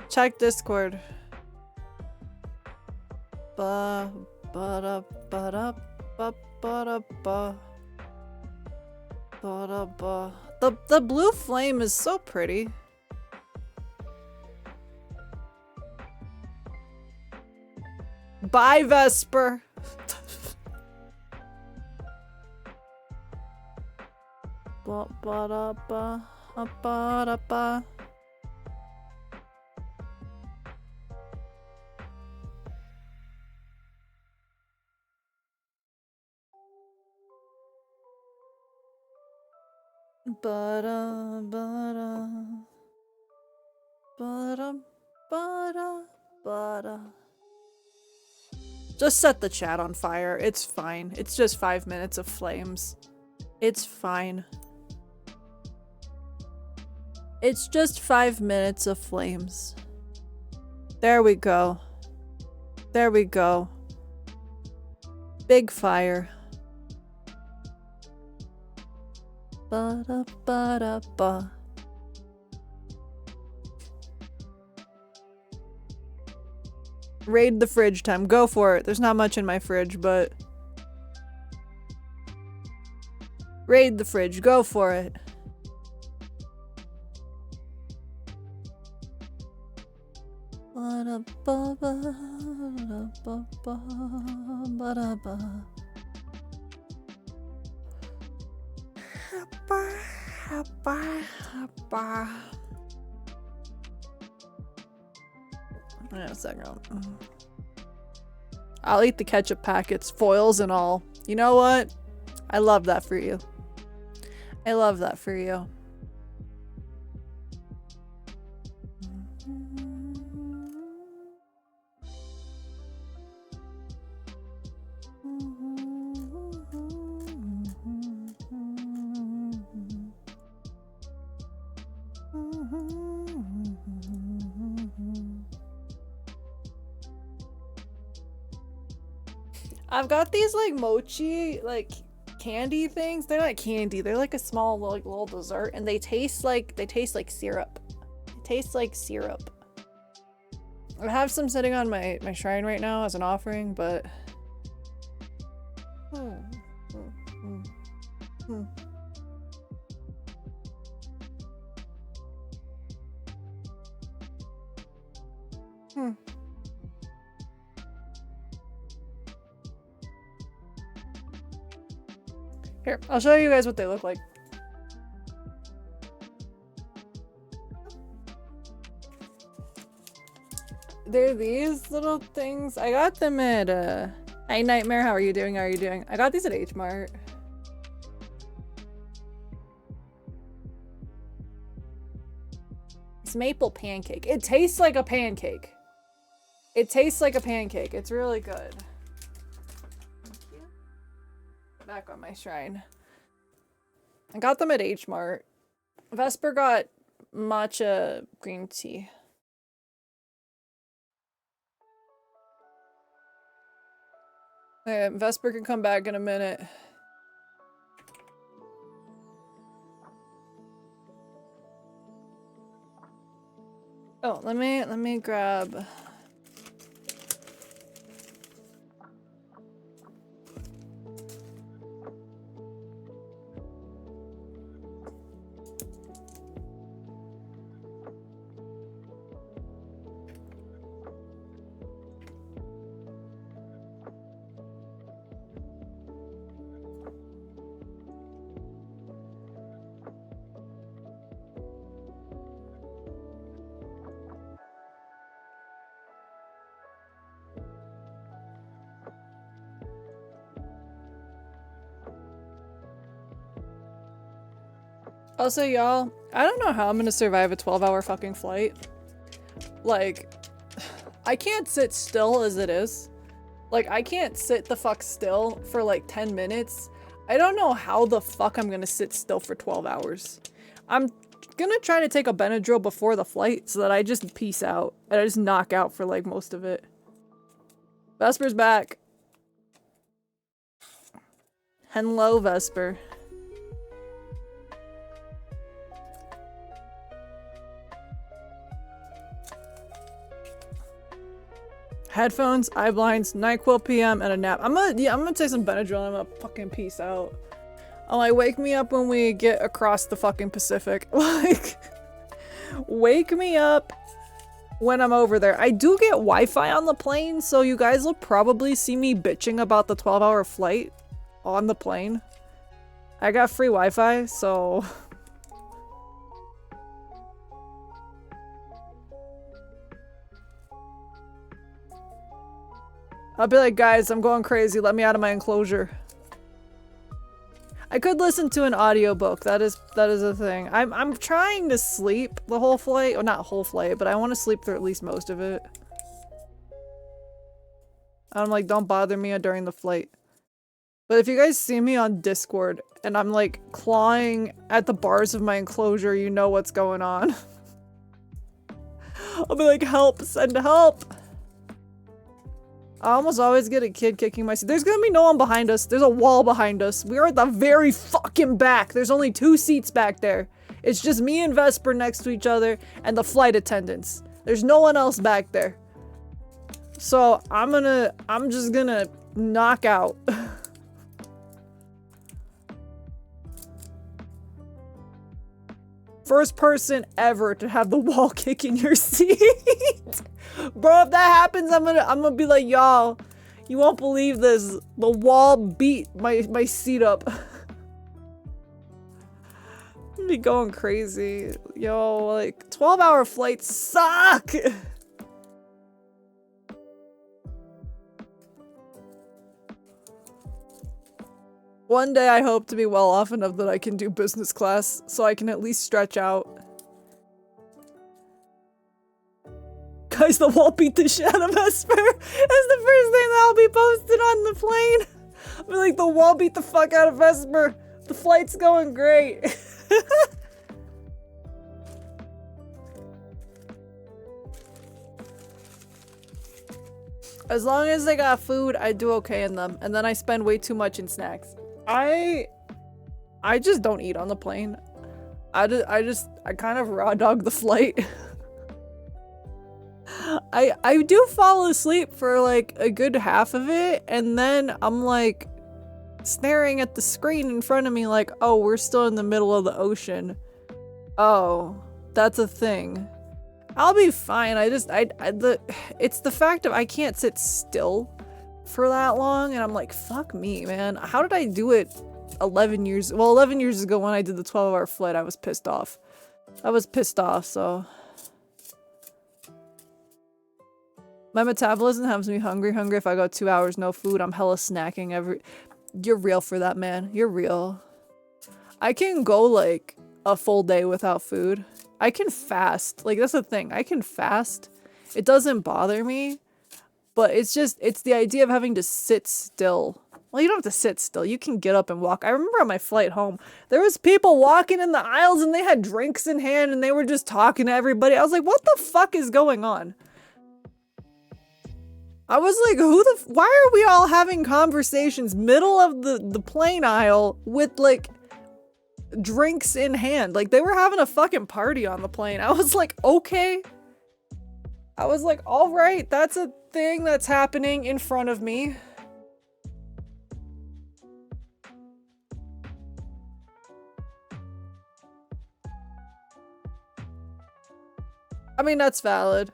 Check Discord. The blue flame is so pretty. Bye, Vesper. Just set the chat on fire. It's fine. It's just 5 minutes of flames. It's fine. It's just 5 minutes of flames. There we go. There we go. Big fire. Ba-da-ba-da-ba. Raid the fridge time. Go for it. There's not much in my fridge, but... Raid the fridge. Go for it. Ba-da-ba-ba-da-ba-ba-ba-da-ba. Wait a second. I'll eat the ketchup packets, foils and all. You know what? I love that for you. I love that for you. I've got these like mochi like candy things. They're not candy. They're like a small like little dessert, and they taste like syrup. It tastes like syrup. I have some sitting on my shrine right now as an offering, but Here, I'll show you guys what they look like. They're these little things. I got them at Hey Nightmare, how are you doing? How are you doing? I got these at H Mart. It's maple pancake. It tastes like a pancake. It tastes like a pancake. It's really good. Back on my shrine. I got them at H Mart. Vesper got matcha green tea. Okay, Vesper can come back in a minute. Oh, let me grab. Also, y'all, I don't know how I'm gonna survive a 12-hour fucking flight. Like, I can't sit still as it is. Like, I can't sit the fuck still for like 10 minutes. I don't know how the fuck I'm gonna sit still for 12 hours. I'm gonna try to take a Benadryl before the flight so that I just peace out. And I just knock out for like most of it. Vesper's back. Hello, Vesper. Headphones, eye blinds, NyQuil PM, and a nap. I'm gonna take some Benadryl and I'm gonna fucking peace out. I'm like, wake me up when we get across the fucking Pacific. Like, wake me up when I'm over there. I do get Wi-Fi on the plane, so you guys will probably see me bitching about the 12-hour flight on the plane. I got free Wi-Fi, so... I'll be like, guys, I'm going crazy. Let me out of my enclosure. I could listen to an audiobook. That is a thing. I'm trying to sleep the whole flight. Or not whole flight, but I want to sleep through at least most of it. I'm like, don't bother me during the flight. But if you guys see me on Discord and I'm like clawing at the bars of my enclosure, you know what's going on. I'll be like, help, send help. I almost always get a kid kicking my seat. There's gonna be no one behind us. There's a wall behind us. We are at the very fucking back. There's only 2 seats back there. It's just me and Vesper next to each other and the flight attendants. There's no one else back there. So I'm just gonna knock out. First person ever to have the wall kicking your seat. Bro, if that happens, I'm gonna be like, y'all, you won't believe this. The wall beat my seat up. I'm be going crazy. Yo, like, 12-hour flights suck! One day I hope to be well off enough that I can do business class, so I can at least stretch out. Guys, the wall beat the shit out of Vesper. That's the first thing that'll be posted on the plane. I'll be like, the wall beat the fuck out of Vesper. The flight's going great. As long as they got food, I do okay in them. And then I spend way too much in snacks. I just don't eat on the plane. I kind of raw dog the flight. I do fall asleep for like a good half of it, and then I'm like staring at the screen in front of me like, oh, we're still in the middle of the ocean. Oh, that's a thing. I'll be fine. It's the fact of I can't sit still for that long, and I'm like, fuck me, man. How did I do it 11 years ago when I did the 12-hour flight? I was pissed off. So my metabolism has me hungry if I go 2 hours no food. I'm hella snacking You're real for that, man. You're real. I can go like a full day without food. I can fast. Like, that's the thing. I can fast. It doesn't bother me. But it's the idea of having to sit still. Well, you don't have to sit still. You can get up and walk. I remember on my flight home, there was people walking in the aisles and they had drinks in hand and they were just talking to everybody. I was like, what the fuck is going on? I was like, why are we all having conversations middle of the plane aisle with like drinks in hand? Like, they were having a fucking party on the plane. I was like, okay. I was like, all right, that's a thing that's happening in front of me. I mean, that's valid.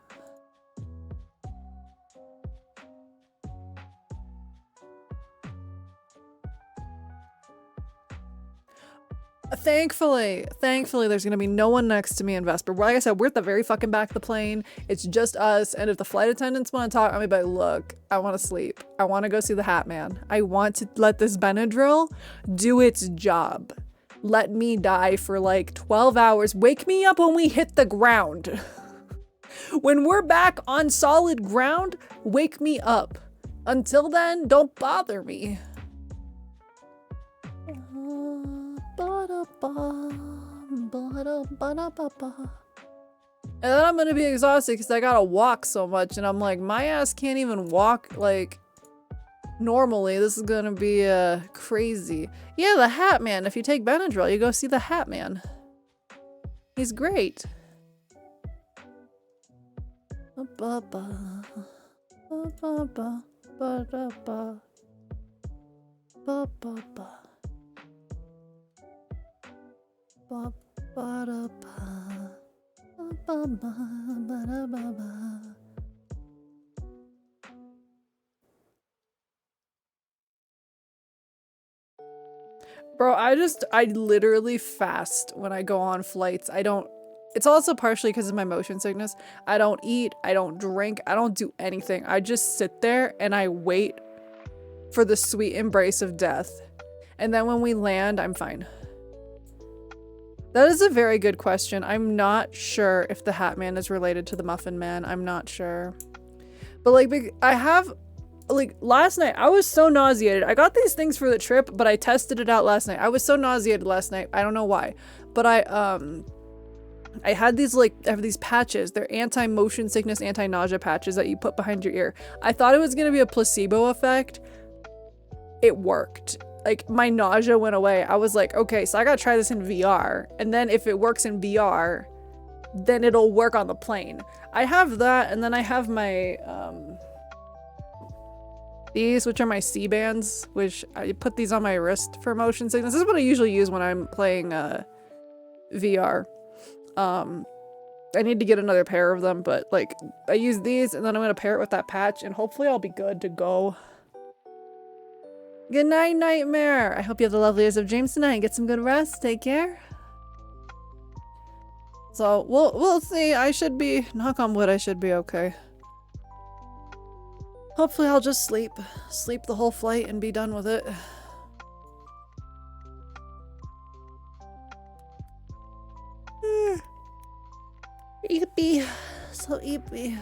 Thankfully, there's gonna be no one next to me in Vesper. Like I said, we're at the very fucking back of the plane. It's just us, and if the flight attendants want to talk, I'm gonna be like, look, I want to sleep. I want to go see the Hat Man. I want to let this Benadryl do its job. Let me die for like 12 hours. Wake me up when we hit the ground. When we're back on solid ground, wake me up. Until then, don't bother me. And then I'm gonna be exhausted because I gotta walk so much, and I'm like, my ass can't even walk like normally. This is gonna be crazy. Yeah, the Hat Man. If you take Benadryl, you go see the Hat Man. He's great. Bro, I literally fast when I go on flights. It's also partially because of my motion sickness. I don't eat, I don't drink, I don't do anything. I just sit there and I wait for the sweet embrace of death. And then when we land, I'm fine. That is a very good question. I'm not sure if the Hat Man is related to the Muffin Man. I'm not sure. But like, last night, I was so nauseated. I got these things for the trip, but I tested it out last night. I was so nauseated last night. I don't know why. But I had these I have these patches. They're anti-motion sickness, anti-nausea patches that you put behind your ear. I thought it was going to be a placebo effect. It worked. Like, my nausea went away. I was like, okay, so I gotta try this in VR. And then if it works in VR, then it'll work on the plane. I have that, and then I have my, these, which are my C-bands, which I put these on my wrist for motion sickness. This is what I usually use when I'm playing, VR. I need to get another pair of them, but, like, I use these, and then I'm gonna pair it with that patch, and hopefully I'll be good to go. Good night, Nightmare. I hope you have the loveliest of dreams tonight. Get some good rest. Take care. So we'll see. I should be, knock on wood, I should be okay. Hopefully I'll just sleep the whole flight and be done with it. Eepy. So eepy.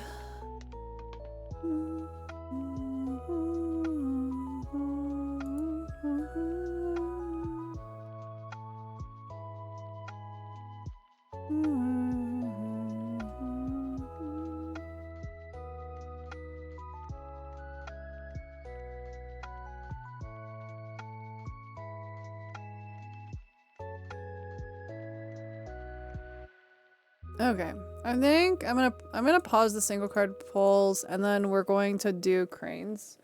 Okay, I think I'm gonna pause the single card polls, and then we're going to do cranes.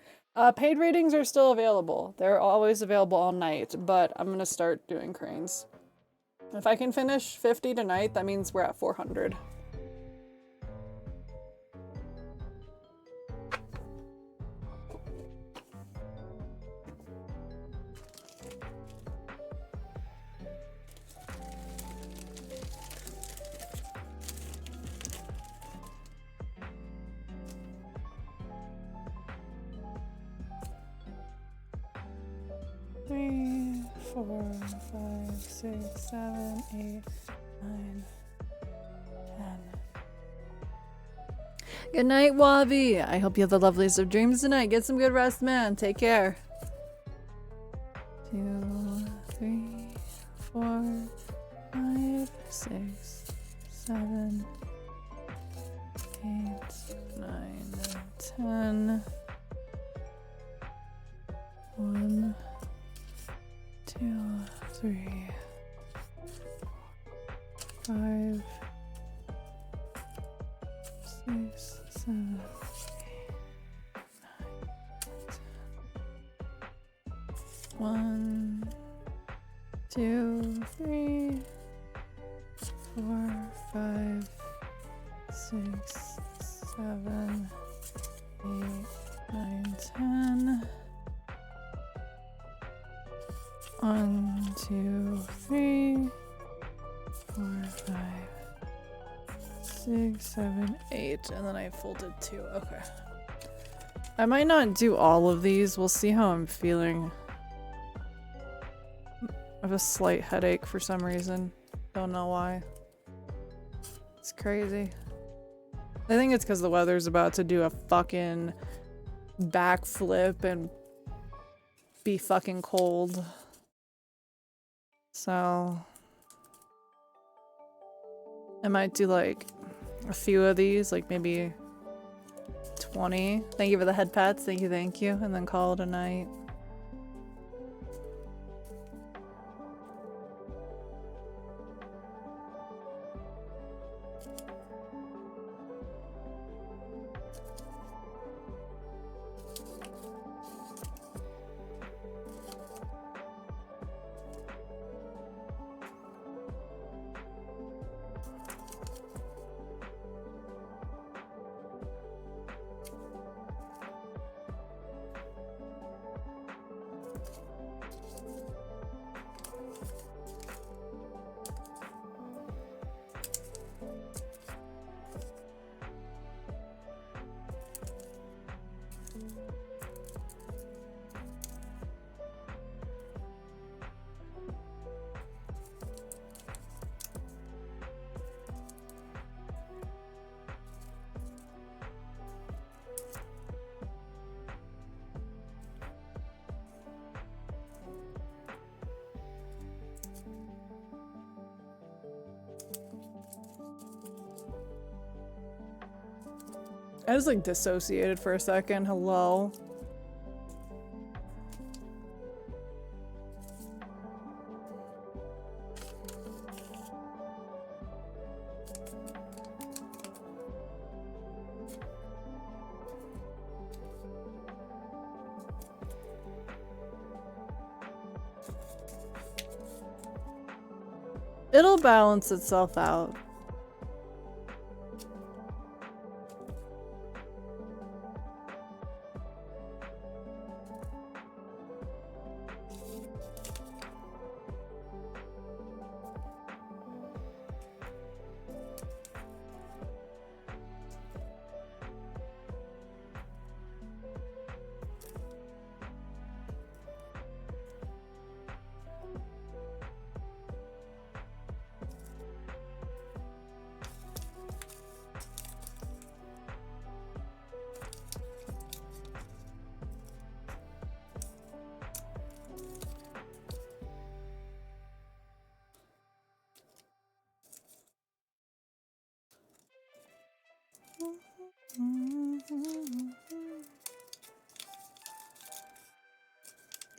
Paid ratings are still available. They're always available all night, but I'm gonna start doing cranes. If I can finish 50 tonight, that means we're at 400. 3, 4, 5, 6, 7, 8, 9, 10. Good night, Wabi. I hope you have the loveliest of dreams tonight. Get some good rest, man. Take care. 2, 3, 4, 5, 6, 7, 8, 9, 10. 1, 2, 3, 5, 6, 7, 1, 2, 3, 4, 5, 6, 7, 8, 9, 10. 1, 2, 3, 4, 5, 6, 7, 8, and then I folded 2. Okay. I might not do all of these. We'll see how I'm feeling. I have a slight headache for some reason. Don't know why. It's crazy. I think it's because the weather's about to do a fucking backflip and be fucking cold. So I might do like a few of these, like maybe 20. Thank you for the head pats. Thank you, and then call it a night. I was like dissociated for a second. Hello. It'll balance itself out.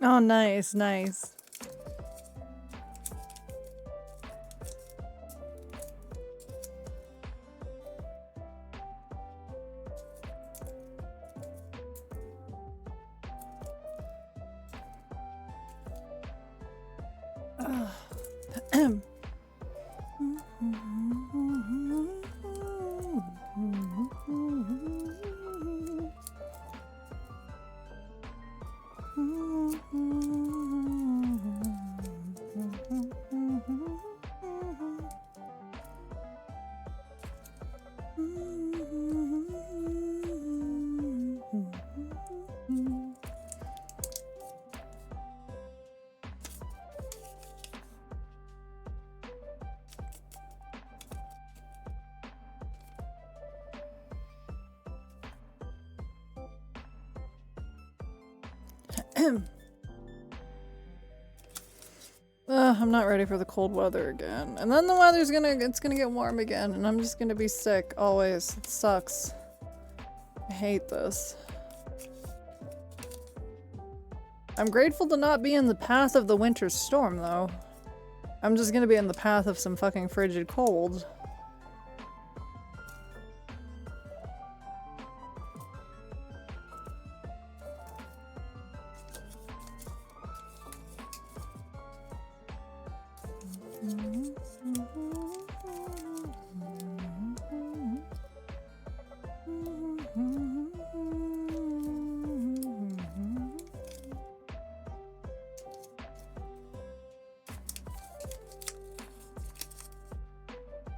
Oh, nice, nice. I'm not ready for the cold weather again. And then the weather's it's gonna get warm again, and I'm just gonna be sick always. It sucks. I hate this. I'm grateful to not be in the path of the winter storm, though. I'm just gonna be in the path of some fucking frigid cold.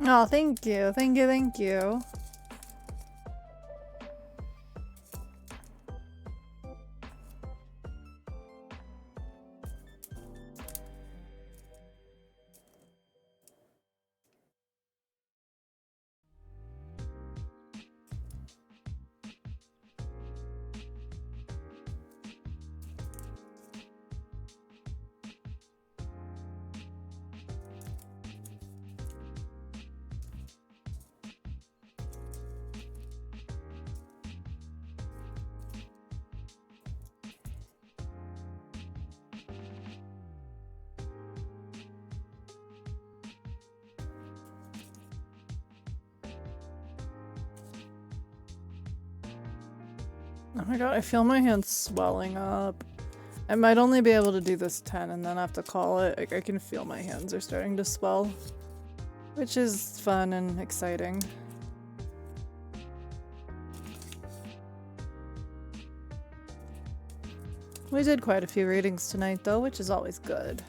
Oh, thank you. Thank you, thank you. Oh my god, I feel my hands swelling up. I might only be able to do this 10 and then have to call it. Like, I can feel my hands are starting to swell, which is fun and exciting. We did quite a few readings tonight though, which is always good.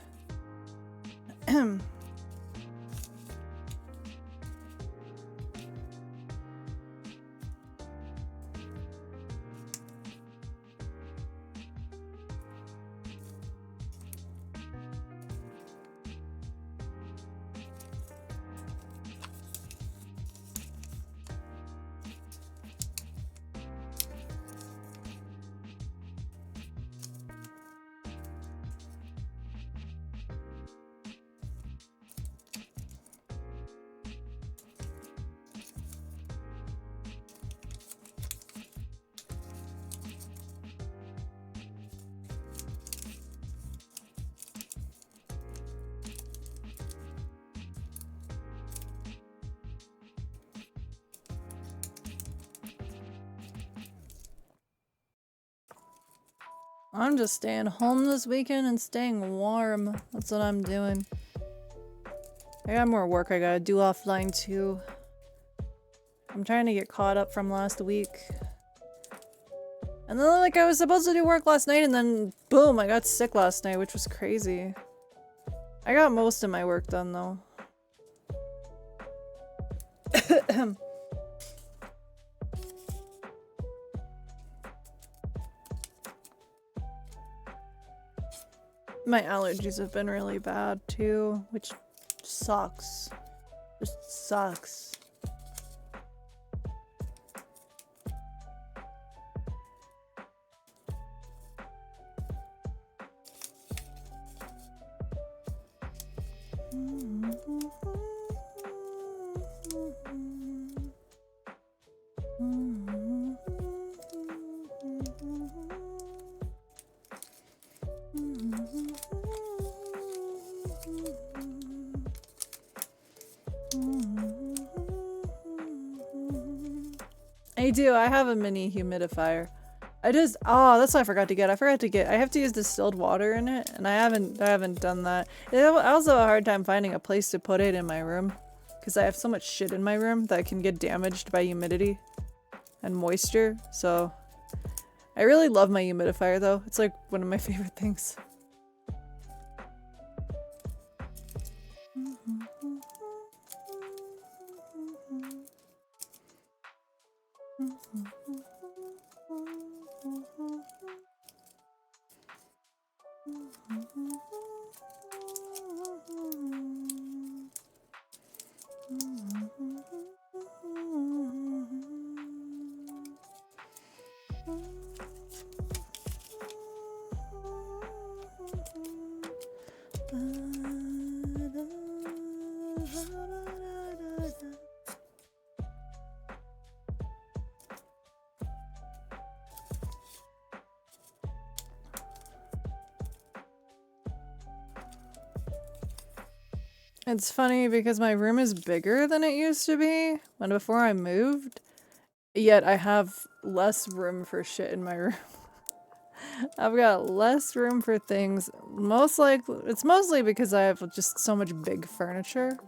I'm just staying home this weekend and staying warm. That's what I'm doing. I got more work I gotta do offline too. I'm trying to get caught up from last week. And then like I was supposed to do work last night and then boom, I got sick last night, which was crazy. I got most of my work done though. My allergies have been really bad too, which sucks. Just sucks. I do. I have a mini humidifier. Oh, that's what I forgot to get. I have to use distilled water in it, and I haven't done that. I also have a hard time finding a place to put it in my room, because I have so much shit in my room that can get damaged by humidity and moisture. So I really love my humidifier though. It's like one of my favorite things. It's funny because my room is bigger than it used to be when before I moved, yet I have less room for shit in my room. I've got less room for things. It's mostly because I have just so much big furniture.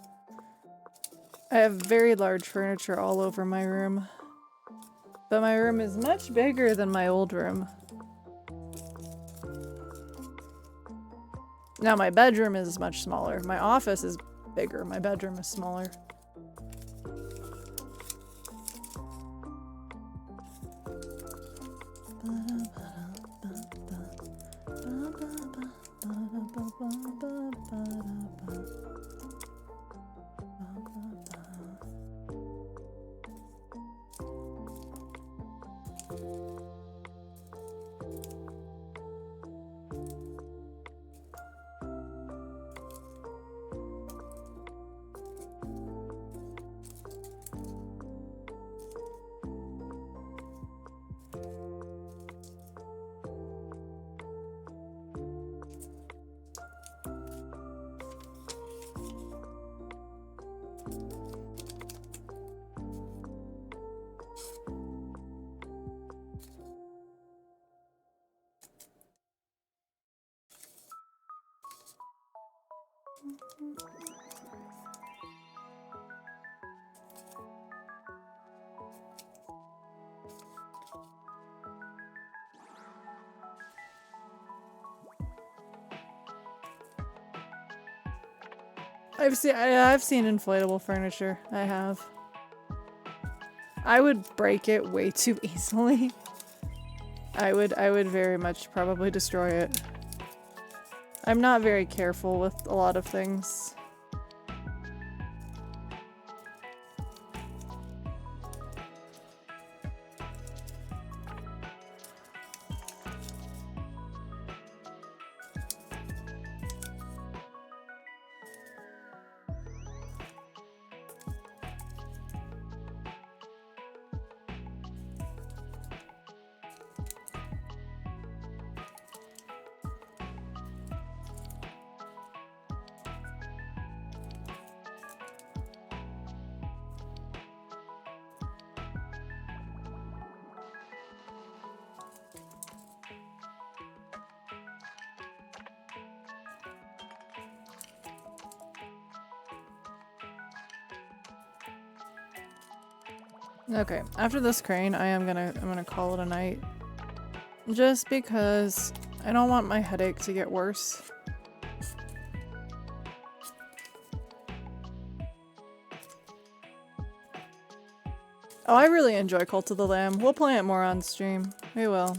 I have very large furniture all over my room. But my room is much bigger than my old room. Now my bedroom is much smaller. My office is bigger. My bedroom is smaller. I've seen inflatable furniture. I have. I would break it way too easily. I would very much probably destroy it. I'm not very careful with a lot of things. Okay, after this crane, I'm gonna call it a night. Just because I don't want my headache to get worse. Oh, I really enjoy Cult of the Lamb. We'll play it more on stream. We will.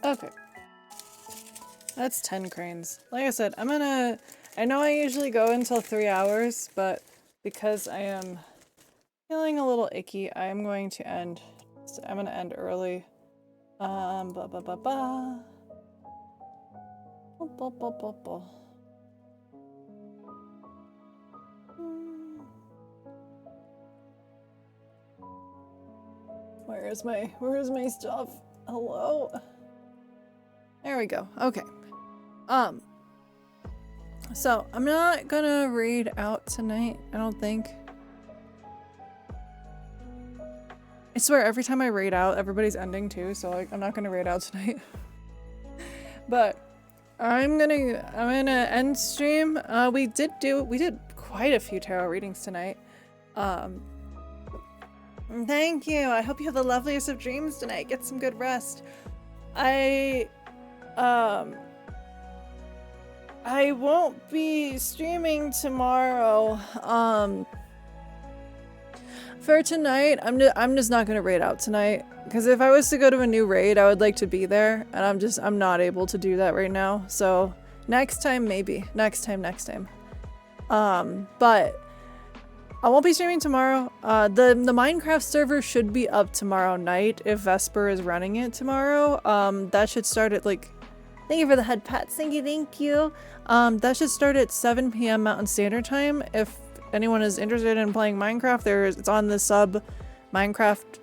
Okay. That's 10 cranes. Like I said, I know I usually go until 3 hours, but because I am feeling a little icky, I'm going to end early. Ba ba ba ba. Ba ba ba ba ba. Where's my stuff? Hello? There we go. Okay. So I'm not gonna read out tonight, I don't think. I swear every time I raid out, everybody's ending too, so like I'm not gonna raid out tonight. But I'm gonna end stream. We did quite a few tarot readings tonight. Thank you. I hope you have the loveliest of dreams tonight. Get some good rest. I won't be streaming tomorrow. For tonight, I'm just not gonna raid out tonight. Because if I was to go to a new raid, I would like to be there, and I'm not able to do that right now. So next time, maybe. Next time. But I won't be streaming tomorrow. The Minecraft server should be up tomorrow night if Vesper is running it tomorrow. That should start at like, thank you for the head pats. Thank you. That should start at 7 p.m. Mountain Standard Time. If anyone is interested in playing Minecraft, it's on the sub Minecraft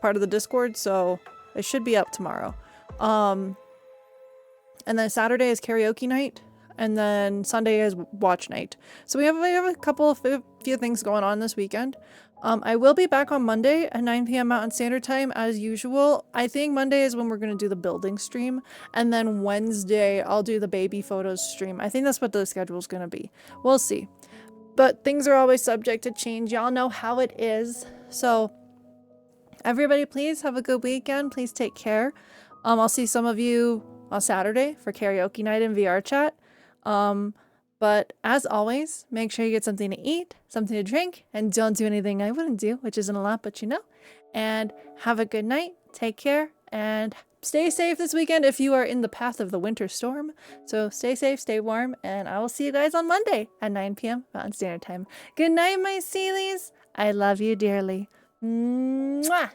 part of the Discord, so it should be up tomorrow. And then Saturday is karaoke night, and then Sunday is watch night. So we have a few things going on this weekend. I will be back on Monday at 9 p.m. Mountain Standard Time as usual. I think Monday is when we're going to do the building stream, and then Wednesday I'll do the baby photos stream. I think that's what the schedule's going to be. We'll see. But things are always subject to change. Y'all know how it is. So everybody, please have a good weekend. Please take care. I'll see some of you on Saturday for karaoke night in VR chat. But as always, make sure you get something to eat, something to drink, and don't do anything I wouldn't do, which isn't a lot, but you know. And have a good night. Take care and stay safe this weekend if you are in the path of the winter storm. So stay safe, stay warm, and I will see you guys on Monday at 9 p.m. Mountain Standard Time. Good night, my Sealies. I love you dearly. Mwah!